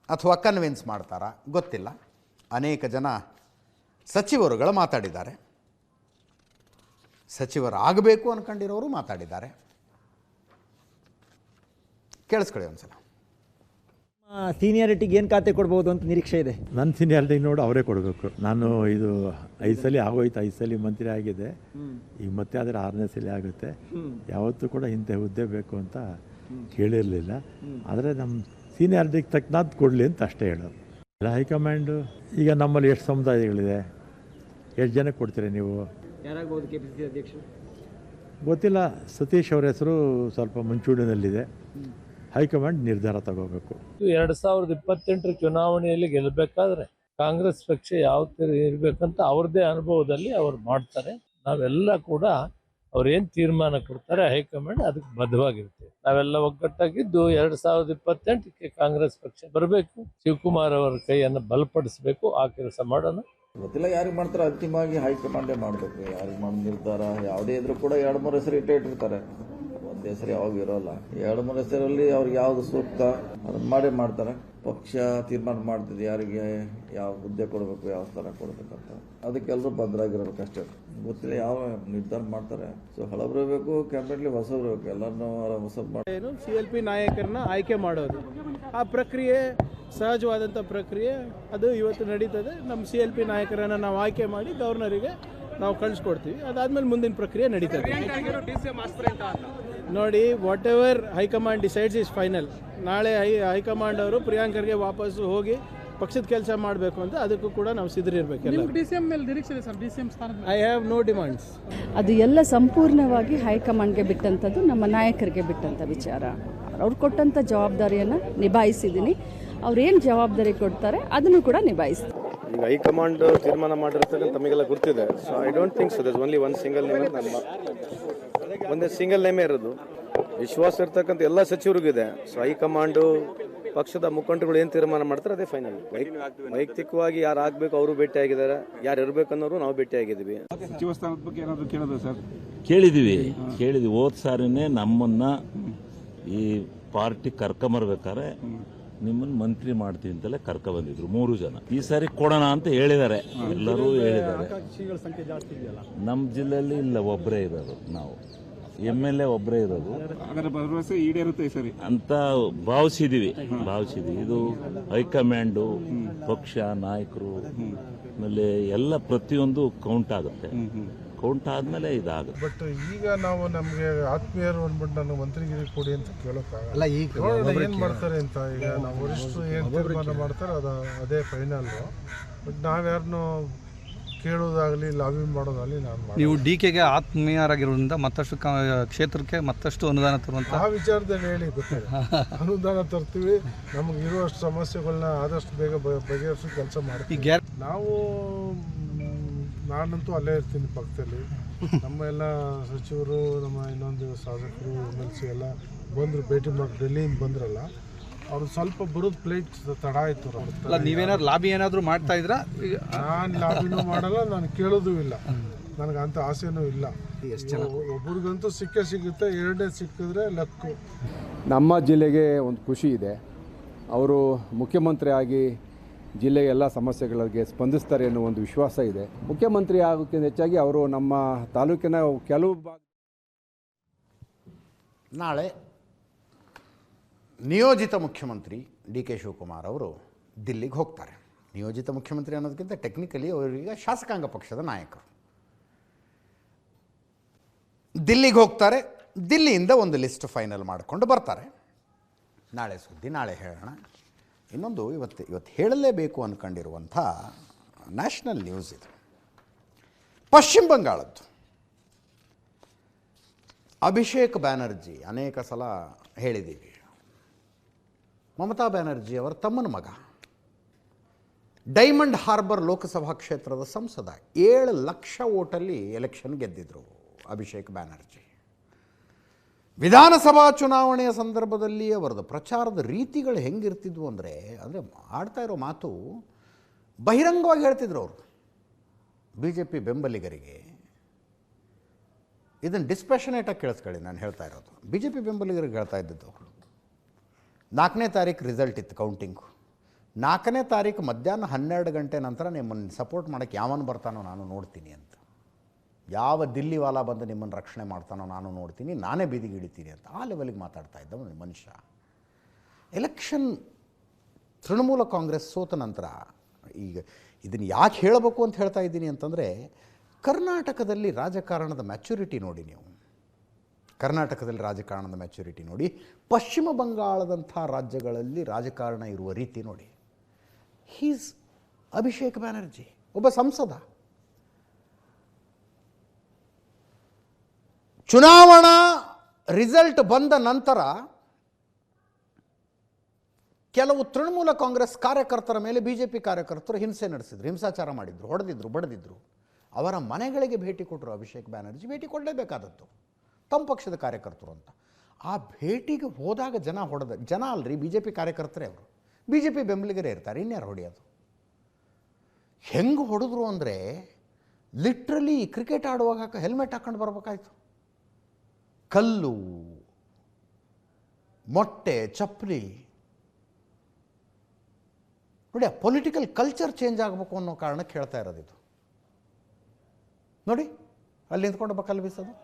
ಅಥವಾ ಕನ್ವಿನ್ಸ್ ಮಾಡ್ತಾರಾ ಗೊತ್ತಿಲ್ಲ. ಅನೇಕ ಜನ ಸಚಿವರುಗಳು ಮಾತಾಡಿದ್ದಾರೆ, ಸಚಿವರಾಗಬೇಕು ಅಂದ್ಕೊಂಡಿರೋರು ಮಾತಾಡಿದ್ದಾರೆ. ಕೇಳಿಸ್ಕೊಳ್ಳಿ ಒಂದ್ಸಲ. ಸೀನಿಯಾರಿಟಿಗೆ ಏನು ಖಾತೆ ಕೊಡ್ಬೋದು ಅಂತ ನಿರೀಕ್ಷೆ ಇದೆ? ನನ್ನ ಸೀನಿಯಾರಿಟಿ ನೋಡಿ ಅವರೇ ಕೊಡಬೇಕು. ನಾನು ಇದು 5 ಸಲ ಆಗೋಯ್ತು, 5 ಸಲ ಮಂತ್ರಿ ಆಗಿದೆ, ಈಗ ಮತ್ತೆ ಆದರೆ 6ನೇ ಸಲ ಆಗುತ್ತೆ. ಯಾವತ್ತೂ ಕೂಡ ಇಂಥ ಹುದ್ದೆ ಬೇಕು ಅಂತ ಕೇಳಿರಲಿಲ್ಲ. ಆದರೆ ನಮ್ಮ ಸೀನಿಯಾರಿಟಿಗೆ ತಕ್ಕನಾದ್ದು ಕೊಡಲಿ ಅಂತ ಅಷ್ಟೇ ಹೇಳೋದು. ಎಲ್ಲ ಹೈಕಮಾಂಡು ಈಗ ನಮ್ಮಲ್ಲಿ ಎಷ್ಟು ಸಮುದಾಯಗಳಿದೆ, ಎಷ್ಟು ಜನಕ್ಕೆ ಕೊಡ್ತೀರಿ ನೀವು? ಯಾರಾಗ್ಬೋದು KPCC ಅಧ್ಯಕ್ಷರು? ಗೊತ್ತಿಲ್ಲ. ಸತೀಶ್ ಅವ್ರ ಹೆಸರು ಸ್ವಲ್ಪ ಮುಂಚೂಣಿನಲ್ಲಿದೆ. ಹೈಕಮಾಂಡ್ ನಿರ್ಧಾರ ತಗೋಬೇಕು. 2028 ಚುನಾವಣೆಯಲ್ಲಿ ಗೆಲ್ಲಬೇಕಾದ್ರೆ ಕಾಂಗ್ರೆಸ್ ಪಕ್ಷ ಯಾವ ಥರ ಇರಬೇಕಂತ ಅವ್ರದ್ದೇ ಅನುಭವದಲ್ಲಿ ಅವ್ರು ಮಾಡ್ತಾರೆ. ನಾವೆಲ್ಲ ಕೂಡ ಅವ್ರೇನು ತೀರ್ಮಾನ ಕೊಡ್ತಾರೆ ಹೈಕಮಾಂಡ್ ಅದಕ್ಕೆ ಬದ್ಧವಾಗಿರ್ತೀವಿ. ನಾವೆಲ್ಲ ಒಗ್ಗಟ್ಟಾಗಿದ್ದು 2028ಕ್ಕೆ ಕಾಂಗ್ರೆಸ್ ಪಕ್ಷ ಬರಬೇಕು, ಶಿವಕುಮಾರ್ ಅವರ ಕೈಯನ್ನು ಬಲಪಡಿಸಬೇಕು. ಆ ಕೆಲಸ ಮಾಡೋಣ. ಗೊತ್ತಿಲ್ಲ ಯಾರಿಗೆ ಮಾಡ್ತಾರೆ, ಅಂತಿಮವಾಗಿ ಹೈಕಮಾಂಡೇ ಮಾಡಬೇಕು. ಯಾರಿಗೆ ಮಾಡೋ ನಿರ್ಧಾರ ಯಾವುದೇ ಇದ್ರೂ ಕೂಡ 2-3 ಹೆಸರು ಇಟ್ಟಿರ್ತಾರೆ, ಒಂದೇ ಹೆಸರು ಯಾವಾಗ ಇರೋಲ್ಲ. 2-3 ಹೆಸರಲ್ಲಿ ಅವ್ರಿಗೆ ಯಾವ್ದು ಸೂಕ್ತ ಅದನ್ನ ಮಾಡೇ ಮಾಡ್ತಾರೆ. ಪಕ್ಷ ತೀರ್ಮಾನ ಮಾಡ್ತಿದೆ ಯಾರಿಗೆ ಯಾವ ಹುದ್ದೆ ಕೊಡಬೇಕು, ಯಾವ ಸ್ಥಾನ ಕೊಡಬೇಕಂತ. ಅದಕ್ಕೆಲ್ಲರೂ ಭದ್ರಾಗಿರ್ಬೇಕು ಅಷ್ಟೇ. ಗೊತ್ತಿಲ್ಲ ಯಾವ ನಿರ್ಧಾರ ಮಾಡ್ತಾರೆ. ಸೊ ಹಳಬರಬೇಕು, ಕ್ಯಾಬಿನೆಟ್ಲಿ ಹೊಸಬರಬೇಕು, ಎಲ್ಲರನ್ನೂ ಹೊಸ ಏನು CLP ನಾಯಕರನ್ನ ಆಯ್ಕೆ ಮಾಡೋದು ಆ ಪ್ರಕ್ರಿಯೆ ಸಹಜವಾದಂಥ ಪ್ರಕ್ರಿಯೆ, ಅದು ಇವತ್ತು ನಡೀತದೆ. ನಮ್ಮ CLP ನಾಯಕರನ್ನು ನಾವು ಆಯ್ಕೆ ಮಾಡಿ ಗವರ್ನರಿಗೆ ನಾವು ಕಳಿಸ್ಕೊಡ್ತೀವಿ. ಅದಾದಮೇಲೆ ಮುಂದಿನ ಪ್ರಕ್ರಿಯೆ ನಡೀತದೆ. ನೋಡಿ, what ever high command decides is final. ನಾಳೆ ಹೈಕಮಾಂಡ್ ಅವರು ಪ್ರಿಯಾಂಕರ್ಗೆ ವಾಪಸ್ಸು ಹೋಗಿ ಪಕ್ಷದ ಕೆಲಸ ಮಾಡಬೇಕು ಅಂತ ಅದಕ್ಕೂ ಕೂಡ ನಾವು ಸಿದ್ಧರಿರಬೇಕಲ್ಲ. I have no demands. ಅದು ಎಲ್ಲ ಸಂಪೂರ್ಣವಾಗಿ ಹೈಕಮಾಂಡ್ಗೆ ಬಿಟ್ಟಂಥದ್ದು, ನಮ್ಮ ನಾಯಕರಿಗೆ ಬಿಟ್ಟಂಥ ವಿಚಾರ. ಅವ್ರು ಕೊಟ್ಟಂಥ ಜವಾಬ್ದಾರಿಯನ್ನು ನಿಭಾಯಿಸಿದ್ದೀನಿ. ಅವ್ರೇನು ಜವಾಬ್ದಾರಿ ಕೊಡ್ತಾರೆ ಅದನ್ನು ಕೂಡ ನಿಭಾಯಿಸ್ತೀನಿ. ಈಗ ಹೈಕಮಾಂಡ್ ತೀರ್ಮಾನ ಮಾಡಿರ್ತಕ್ಕಂಥ ತಮಗೆಲ್ಲ ಗೊತ್ತಿದೆ. So I don't think so ದರ್ಸ್ only one single name. ಒಂದೇ ಸಿಂಗಲ್ ನೇಮೇ ಇರೋದು. ವಿಶ್ವಾಸ ಇರ್ತಕ್ಕಂಥ ಎಲ್ಲ ಸಚಿವರಿಗಿದೆ. ಸೊ ಹೈಕಮಾಂಡು ಪಕ್ಷದ ಮುಖಂಡರುಗಳು ಏನು ತೀರ್ಮಾನ ಮಾಡ್ತಾರೆ ಅದೇ ಫೈನಲ್. ವೈಯಕ್ತಿಕವಾಗಿ ಯಾರು ಆಗಬೇಕು ಅವರು ಭೇಟಿ ಆಗಿದ್ದಾರೆ, ಯಾರು ಇರಬೇಕನ್ನೋರು ನಾವು ಭೇಟಿ ಆಗಿದ್ದೀವಿ. ಸಚಿವ ಸ್ಥಾನದ ಬಗ್ಗೆ ಏನಾದರೂ ಕೇಳೋದು ಸರ್? ಕೇಳಿದ್ವಿ. ಹೋದ ಸಾರಿನೇ ನಮ್ಮನ್ನ ಈ ಪಾರ್ಟಿ ಕರ್ಕೊಂಬರ್ಬೇಕಾದ್ರೆ ನಿಮ್ಮನ್ನು ಮಂತ್ರಿ ಮಾಡ್ತೀವಿ ಅಂತಲೇ ಕರ್ಕೊ ಬಂದಿದ್ರು 3 ಜನ. ಈ ಸಾರಿ ಕೊಡೋಣ ಅಂತ ಹೇಳಿದ್ದಾರೆ, ಎಲ್ಲರೂ ಹೇಳಿದ್ದಾರೆ. ನಮ್ಮ ಜಿಲ್ಲೆಯಲ್ಲಿ ಇಲ್ಲ, ಒಬ್ಬರೇ ಇರೋದು ನಾವು. MLA ಒಬ್ಬರೇ ಇರೋದು ಅಂತ ಭಾವಿಸಿದೀವಿ. ಇದು ಹೈಕಮಾಂಡು, ಪಕ್ಷ ನಾಯಕರು, ಆಮೇಲೆ ಎಲ್ಲ ಪ್ರತಿಯೊಂದು ಕೌಂಟ್ ಆಗುತ್ತೆ. ಕೌಂಟ್ ಆದ್ಮೇಲೆ ಇದಾಗುತ್ತೆ. ಬಟ್ ಈಗ ನಾವು ನಮ್ಗೆ ಆತ್ಮೀಯರು ಅಂದ್ಬಿಟ್ಟು ನಾನು ಮಂತ್ರಿಗಿರಿ ಕೊಡಿ ಅಂತ ಕೇಳೋಕ್ಕಾಗಲ್ಲ. ಈಗ ಏನ್ ಮಾಡ್ತಾರೆ ಅಂತ, ಈಗ ನಾವು ವರಿಷ್ಠರು ಏನ್ ತೀರ್ಮಾನ ಮಾಡ್ತಾರೆ ಅದೇ ಫೈನಲ್. ಬಟ್ ನಾವ್ಯಾರನ್ನು ಕೇಳೋದಾಗಲಿ ಲಾಬಿ ಮಾಡೋದಾಗಲಿ ನಾನು ನೀವು DKಗೆ ಆತ್ಮೀಯರಾಗಿರೋದ್ರಿಂದ ಮತ್ತಷ್ಟು ಕ್ಷೇತ್ರಕ್ಕೆ ಮತ್ತಷ್ಟು ಅನುದಾನ ತರುವಂತ ಆ ವಿಚಾರದಲ್ಲಿ ಹೇಳಿ ಗೊತ್ತಿಲ್ಲ. ಅನುದಾನ ತರ್ತೀವಿ, ನಮ್ಗೆ ಇರುವಷ್ಟು ಸಮಸ್ಯೆಗಳನ್ನ ಆದಷ್ಟು ಬೇಗ ಬಗೆಹರಿಸೋ ಕೆಲಸ ಮಾಡ್ತೀವಿ. ನಾವು ನಾನಂತೂ ಅಲ್ಲೇ ಇರ್ತೀನಿ ಪಕ್ಕದಲ್ಲಿ. ನಮ್ಮ ಎಲ್ಲ ಸಚಿವರು, ನಮ್ಮ ಇನ್ನೊಂದು ಶಾಸಕರು, MLC ಎಲ್ಲ ಬಂದರು, ಭೇಟಿ ಮಾಡಿ ಡೆಲ್ಲಿಯಿಂದ ಬಂದ್ರಲ್ಲ, ಅವ್ರು ಸ್ವಲ್ಪ ಬರೋದು ಫ್ಲೈಟ್ ತಡ ಆಯಿತು. ಅಲ್ಲ, ನೀವೇನಾದ್ರು ಲಾಬಿ ಏನಾದರೂ ಮಾಡ್ತಾ ಇದ್ರಾ? ನಾನು ಲಾಬಿನೂ ಮಾಡಲ್ಲ, ನಾನು ಕೇಳೋದು ಇಲ್ಲ, ನನಗೆ ಅಂಥ ಆಸೆನೂ ಇಲ್ಲ. ಒಬ್ರಿಗಂತೂ ಸಿಗುತ್ತೆ, ಎರಡನೇ ಸಿಕ್ಕಿದ್ರೆ ಲಕ್ಕು. ನಮ್ಮ ಜಿಲ್ಲೆಗೆ ಒಂದು ಖುಷಿ ಇದೆ, ಅವರು ಮುಖ್ಯಮಂತ್ರಿ ಆಗಿ ಜಿಲ್ಲೆಯ ಎಲ್ಲ ಸಮಸ್ಯೆಗಳಿಗೆ ಸ್ಪಂದಿಸ್ತಾರೆ ಅನ್ನೋ ಒಂದು ವಿಶ್ವಾಸ ಇದೆ. ಮುಖ್ಯಮಂತ್ರಿ ಆಗೋಕ್ಕಿಂತ ಹೆಚ್ಚಾಗಿ ಅವರು ನಮ್ಮ ತಾಲೂಕಿನ ಕೆಲವು ನಾಳೆ ನಿಯೋಜಿತ ಮುಖ್ಯಮಂತ್ರಿ DK ಶಿವಕುಮಾರ್ ಅವರು ದಿಲ್ಲಿಗೆ ಹೋಗ್ತಾರೆ. ನಿಯೋಜಿತ ಮುಖ್ಯಮಂತ್ರಿ ಅನ್ನೋದಕ್ಕಿಂತ ಟೆಕ್ನಿಕಲಿ ಅವರೀಗ ಶಾಸಕಾಂಗ ಪಕ್ಷದ ನಾಯಕರು. ದಿಲ್ಲಿಗೆ ಹೋಗ್ತಾರೆ, ದಿಲ್ಲಿಯಿಂದ ಒಂದು ಲಿಸ್ಟ್ ಫೈನಲ್ ಮಾಡಿಕೊಂಡು ಬರ್ತಾರೆ. ನಾಳೆ ಸುದ್ದಿ ನಾಳೆ ಹೇಳೋಣ. ಇನ್ನೊಂದು ಇವತ್ತು ಹೇಳಲೇಬೇಕು ಅಂದ್ಕೊಂಡಿರುವಂಥ ನ್ಯಾಷನಲ್ ನ್ಯೂಸ್ ಇದು. ಪಶ್ಚಿಮ ಬಂಗಾಳದ್ದು ಅಭಿಷೇಕ್ ಬ್ಯಾನರ್ಜಿ, ಅನೇಕ ಸಲ ಹೇಳಿದ್ದೀವಿ, ಮಮತಾ ಬ್ಯಾನರ್ಜಿ ಅವರ ತಮ್ಮನ ಮಗ, ಡೈಮಂಡ್ ಹಾರ್ಬರ್ ಲೋಕಸಭಾ ಕ್ಷೇತ್ರದ ಸಂಸದ. 7 ಲಕ್ಷ ಓಟಲ್ಲಿ ಎಲೆಕ್ಷನ್ ಗೆದ್ದಿದ್ರು ಅಭಿಷೇಕ್ ಬ್ಯಾನರ್ಜಿ. ವಿಧಾನಸಭಾ ಚುನಾವಣೆಯ ಸಂದರ್ಭದಲ್ಲಿ ಅವರದ್ದು ಪ್ರಚಾರದ ರೀತಿಗಳು ಹೆಂಗಿರ್ತಿದ್ವು ಅಂದರೆ ಆಡ್ತಾ ಇರೋ ಮಾತು ಬಹಿರಂಗವಾಗಿ ಹೇಳ್ತಿದ್ರು ಅವರು BJP ಬೆಂಬಲಿಗರಿಗೆ. ಇದನ್ನು ಡಿಸ್ಪ್ಯಾಷನೇಟಾಗಿ ಕೇಳಿಸ್ಕೊಳ್ಳಿ, ನಾನು ಹೇಳ್ತಾ ಇರೋದು BJP ಬೆಂಬಲಿಗರಿಗೆ ಹೇಳ್ತಾ ಇದ್ದದ್ದು ಅವರು. 4ನೇ ತಾರೀಕು ರಿಸಲ್ಟ್ ಇತ್ತು ಕೌಂಟಿಂಗು. 4ನೇ ತಾರೀಕು ಮಧ್ಯಾಹ್ನ 12 ಗಂಟೆ ನಂತರ ನಿಮ್ಮನ್ನು ಸಪೋರ್ಟ್ ಮಾಡೋಕ್ಕೆ ಯಾವನು ಬರ್ತಾನೋ ನಾನು ನೋಡ್ತೀನಿ ಅಂತ. ಯಾವ ದಿಲ್ಲಿವಾಲ ಬಂದು ನಿಮ್ಮನ್ನು ರಕ್ಷಣೆ ಮಾಡ್ತಾನೋ ನಾನು ನೋಡ್ತೀನಿ, ನಾನೇ ಬೀದಿಗೆ ಇಳಿತೀನಿ ಅಂತ ಆ ಲೆವೆಲಿಗೆ ಮಾತಾಡ್ತಾ ಇದ್ದ ಮನುಷ್ಯ. ಎಲೆಕ್ಷನ್ ತೃಣಮೂಲ ಕಾಂಗ್ರೆಸ್ ಸೋತ ನಂತರ ಈಗ ಇದನ್ನು ಯಾಕೆ ಹೇಳಬೇಕು ಅಂತ ಹೇಳ್ತಾ ಇದ್ದೀನಿ ಅಂತಂದರೆ, ಕರ್ನಾಟಕದಲ್ಲಿ ರಾಜಕಾರಣದ ಮ್ಯಾಚುರಿಟಿ ನೋಡಿ ನೀವು. ಕರ್ನಾಟಕದಲ್ಲಿ ರಾಜಕಾರಣದ ಮ್ಯಾಚುರಿಟಿ ನೋಡಿ, ಪಶ್ಚಿಮ ಬಂಗಾಳದಂಥ ರಾಜ್ಯಗಳಲ್ಲಿ ರಾಜಕಾರಣ ಇರುವ ರೀತಿ ನೋಡಿ. ಹೀಸ್ ಅಭಿಷೇಕ್ ಬ್ಯಾನರ್ಜಿ ಒಬ್ಬ ಸಂಸದ. ಚುನಾವಣಾ ರಿಸಲ್ಟ್ ಬಂದ ನಂತರ ಕೆಲವು ತೃಣಮೂಲ ಕಾಂಗ್ರೆಸ್ ಕಾರ್ಯಕರ್ತರ ಮೇಲೆ BJP ಕಾರ್ಯಕರ್ತರು ಹಿಂಸೆ ನಡೆಸಿದ್ರು, ಹಿಂಸಾಚಾರ ಮಾಡಿದ್ರು, ಹೊಡೆದಿದ್ರು, ಬಡಿದಿದ್ರು. ಅವರ ಮನೆಗಳಿಗೆ ಭೇಟಿ ಕೊಟ್ಟರು ಅಭಿಷೇಕ್ ಬ್ಯಾನರ್ಜಿ. ಭೇಟಿ ಕೊಡಲೇಬೇಕಾದದ್ದು, ತಮ್ಮ ಪಕ್ಷದ ಕಾರ್ಯಕರ್ತರು ಅಂತ. ಆ ಭೇಟಿಗೆ ಹೋದಾಗ ಜನ ಅಲ್ರಿ, BJP ಕಾರ್ಯಕರ್ತರೇ ಅವರು. BJP ಬೆಂಬಲಿಗರೇ ಇರ್ತಾರೆ, ಇನ್ಯಾರು ಹೊಡೆಯೋದು? ಹೆಂಗೆ ಹೊಡೆದ್ರು ಅಂದರೆ ಲಿಟ್ರಲಿ ಕ್ರಿಕೆಟ್ ಆಡುವಾಗ ಹೆಲ್ಮೆಟ್ ಹಾಕೊಂಡು ಬರ್ಬೇಕಾಯ್ತು. ಕಲ್ಲು, ಮೊಟ್ಟೆ, ಚಪ್ಪಲಿ ನೋಡಿ. ಆ ಪೊಲಿಟಿಕಲ್ ಕಲ್ಚರ್ ಚೇಂಜ್ ಆಗಬೇಕು ಅನ್ನೋ ಕಾರಣಕ್ಕೆ ಹೇಳ್ತಾ ಇರೋದಿದು ನೋಡಿ. ಅಲ್ಲಿ ನಿಂತ್ಕೊಂಡು ಕಲ್ಲು ಬೀಸೋದು.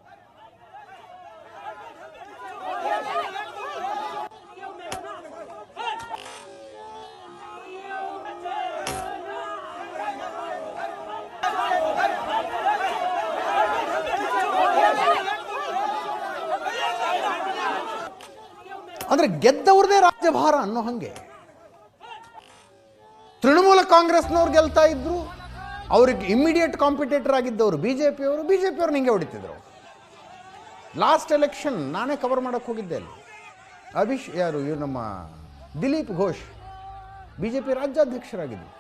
ಅಂದರೆ ಗೆದ್ದವ್ರದೇ ರಾಜ್ಯಭಾರ ಅನ್ನೋ ಹಾಗೆ. ತೃಣಮೂಲ ಕಾಂಗ್ರೆಸ್ನವ್ರು ಗೆಲ್ತಾ ಇದ್ರು, ಅವ್ರಿಗೆ ಇಮ್ಮಿಡಿಯೇಟ್ ಕಾಂಪಿಟೇಟರ್ ಆಗಿದ್ದವರು BJP ಅವರು ನಿಂಗೆ ಹೊಡಿತಿದ್ರು. ಲಾಸ್ಟ್ ಎಲೆಕ್ಷನ್ ನಾನೇ ಕವರ್ ಮಾಡೋಕ್ಕೆ ಹೋಗಿದ್ದೆ ಅಲ್ಲಿ. ಇವರು ನಮ್ಮ ದಿಲೀಪ್ ಘೋಷ್ BJP ರಾಜ್ಯಾಧ್ಯಕ್ಷರಾಗಿದ್ದರು.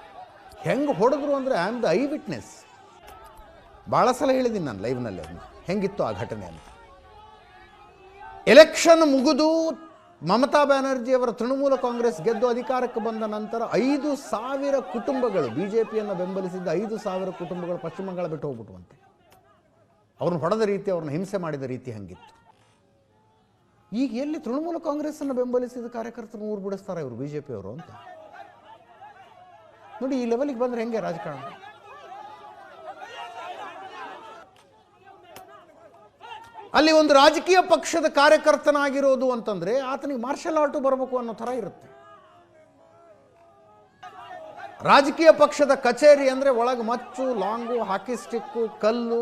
ಹೆಂಗೆ ಹೊಡೆದ್ರು ಅಂದರೆ I am the eye witness. ಭಾಳ ಸಲ ಹೇಳಿದ್ದೀನಿ ನಾನು ಲೈವ್ನಲ್ಲಿ ಹೆಂಗಿತ್ತು ಆ ಘಟನೆ ಅಂತ. ಎಲೆಕ್ಷನ್ ಮುಗಿದು ಮಮತಾ ಬ್ಯಾನರ್ಜಿ ಅವರ ತೃಣಮೂಲ ಕಾಂಗ್ರೆಸ್ ಗೆದ್ದು ಅಧಿಕಾರಕ್ಕೆ ಬಂದ ನಂತರ 5,000 ಕುಟುಂಬಗಳು, BJPಯನ್ನು ಬೆಂಬಲಿಸಿದ್ದ 5,000 ಕುಟುಂಬಗಳು ಪಶ್ಚಿಮ ಬಂಗಾಳ ಬಿಟ್ಟು ಹೋಗ್ಬಿಟ್ಟುವಂತೆ. ಅವ್ರನ್ನ ಹೊಡೆದ ರೀತಿ, ಅವ್ರನ್ನ ಹಿಂಸೆ ಮಾಡಿದ ರೀತಿ ಹಂಗಿತ್ತು. ಈಗ ಎಲ್ಲಿ ತೃಣಮೂಲ ಕಾಂಗ್ರೆಸ್ಸನ್ನು ಬೆಂಬಲಿಸಿದ ಕಾರ್ಯಕರ್ತರು ಊರು ಬಿಡಿಸ್ತಾರೆ ಇವರು BJP ಅವರು ಅಂತ ನೋಡಿ. ಈ ಲೆವೆಲ್ಗೆ ಬಂದರೆ ಹೆಂಗೆ ರಾಜಕಾರಣ? ಅಲ್ಲಿ ಒಂದು ರಾಜಕೀಯ ಪಕ್ಷದ ಕಾರ್ಯಕರ್ತನಾಗಿರೋದು ಅಂತಂದರೆ ಆತನಿಗೆ ಮಾರ್ಷಲ್ ಆರ್ಟು ಬರಬೇಕು ಅನ್ನೋ ಥರ ಇರುತ್ತೆ. ರಾಜಕೀಯ ಪಕ್ಷದ ಕಚೇರಿ ಅಂದರೆ ಒಳಗೆ ಮಚ್ಚು, ಲಾಂಗು, ಹಾಕಿ ಸ್ಟಿಕ್ಕು, ಕಲ್ಲು,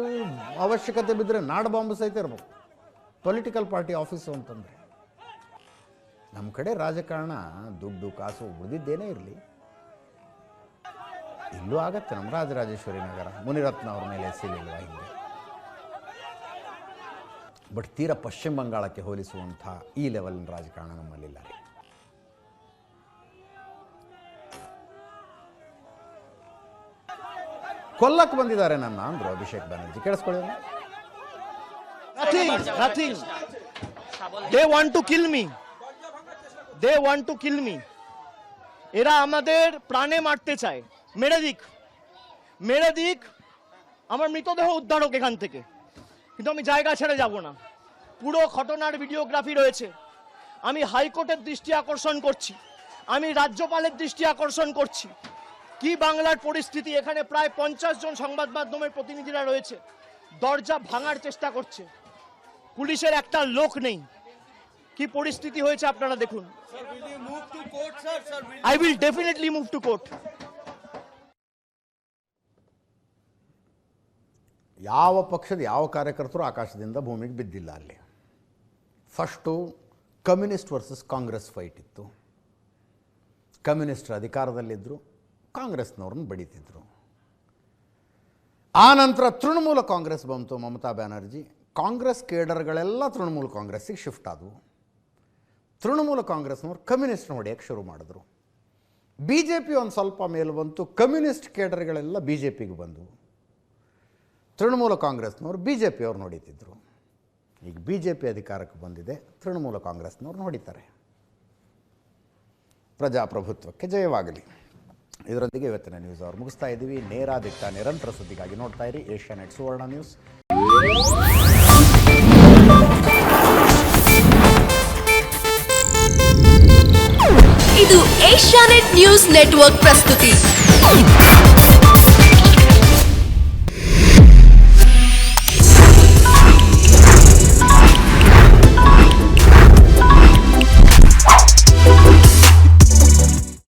ಅವಶ್ಯಕತೆ ಬಿದ್ದರೆ ನಾಡ ಬಾಂಬ್ ಸಹಿತ ಇರಬೇಕು. ಪೊಲಿಟಿಕಲ್ ಪಾರ್ಟಿ ಆಫೀಸು ಅಂತಂದರೆ ನಮ್ಮ ಕಡೆ ರಾಜಕಾರಣ ದುಡ್ಡು ಕಾಸು ಉಳಿದಿದ್ದೇನೇ ಇರಲಿ, ಇಲ್ಲೂ ಆಗತ್ತೆ. ನಮ್ಮ ರಾಜರಾಜೇಶ್ವರಿ ನಗರ ಮುನಿರತ್ನ ಅವ್ರ ಮೇಲೆ ಎಸಿಲಿಲ್ವಾ ಹಿಂದೆ? ಬಟ್ ತೀರಾ ಪಶ್ಚಿಮ ಬಂಗಾಳಕ್ಕೆ ಹೋಲಿಸುವಂಥ ಈ ಲೆವೆಲಿನ ರಾಜಕಾರಣ ನಮ್ಮಲ್ಲಿಲ್ಲ. ಕೊಲ್ಲಕ್ಕೆ ಬಂದಿದ್ದಾರೆ ನನ್ನ ಅಂದರು ಅಭಿಷೇಕ್ ಬ್ಯಾನರ್ಜಿ. ಕೇಳಿಸ್ಕೊಳ್ಳಿ, nothing. They want to kill me. They want to kill me. এরা আমাদের প্রাণে মারতে চায়। মেরে দিক, আমার মৃতদেহ উদ্ধার হোক এখান থেকে, কিন্তু আমি জায়গা ছেড়ে যাব না। পুরো ঘটনার ভিডিওগ্রাফি রয়েছে। আমি হাইকোর্টের দৃষ্টি আকর্ষণ করছি, আমি রাজ্যপালের দৃষ্টি আকর্ষণ করছি। কি বাংলার পরিস্থিতি, এখানে প্রায় 50 জন সংবাদ মাধ্যমের প্রতিনিধিরা রয়েছে, দরজা ভাঙার চেষ্টা করছে, পুলিশের একটা লোক নেই। কি পরিস্থিতি হয়েছে আপনারা দেখুন। I will definitely move to court. ಯಾವ ಪಕ್ಷದ ಯಾವ ಕಾರ್ಯಕರ್ತರು ಆಕಾಶದಿಂದ ಭೂಮಿಗೆ ಬಿದ್ದಿಲ್ಲ ಅಲ್ಲಿ. First communist versus Congress fight ಇತ್ತು. ಕಮ್ಯುನಿಸ್ಟರು ಅಧಿಕಾರದಲ್ಲಿದ್ದರು, ಕಾಂಗ್ರೆಸ್ನವ್ರನ್ನ ಬಡಿತಿದ್ರು. ಆ ನಂತರ ತೃಣಮೂಲ ಕಾಂಗ್ರೆಸ್ ಬಂತು, ಮಮತಾ ಬ್ಯಾನರ್ಜಿ. ಕಾಂಗ್ರೆಸ್ ಕೇಡರ್ಗಳೆಲ್ಲ ತೃಣಮೂಲ ಕಾಂಗ್ರೆಸ್ಸಿಗೆ ಶಿಫ್ಟ್ ಆದವು. ತೃಣಮೂಲ ಕಾಂಗ್ರೆಸ್ನವ್ರು ಕಮ್ಯುನಿಸ್ಟ್ನ ಹೊಡೆಯೋಕ್ಕೆ ಶುರು ಮಾಡಿದ್ರು. ಬಿ ಜೆ ಪಿ ಒಂದು ಸ್ವಲ್ಪ ಮೇಲೆ ಬಂತು, ಕಮ್ಯುನಿಸ್ಟ್ ಕೇಡರ್ಗಳೆಲ್ಲ ಬಿ ಜೆ ಪಿಗೆ ಬಂದವು. ತೃಣಮೂಲ ಕಾಂಗ್ರೆಸ್ನವ್ರು ಬಿ ಜೆ ಪಿಯವ್ರನ್ನ ಹೊಡಿತಿದ್ರು. ಈಗ ಬಿ ಜೆ ಪಿ ಅಧಿಕಾರಕ್ಕೆ ಬಂದಿದೆ, ತೃಣಮೂಲ ಕಾಂಗ್ರೆಸ್ನವ್ರನ್ನ ಹೊಡಿತಾರೆ. ಪ್ರಜಾಪ್ರಭುತ್ವಕ್ಕೆ ಜಯವಾಗಲಿ. ಇದರೊಂದಿಗೆ ಇವತ್ತಿನ ನ್ಯೂಸ್ ಅವರು ಮುಗಿಸ್ತಾ ಇದ್ದೀವಿ. ನೇರ ದಿಟ್ಟ ನಿರಂತರ ಸುದ್ದಿಗಾಗಿ ನೋಡ್ತಾ ಇರಿ ಏಷ್ಯಾನೆಟ್ ಸುವರ್ಣ ನ್ಯೂಸ್. ಇದು ಏಷ್ಯಾನೆಟ್ ನ್ಯೂಸ್ ನೆಟ್ವರ್ಕ್ ಪ್ರಸ್ತುತಿ.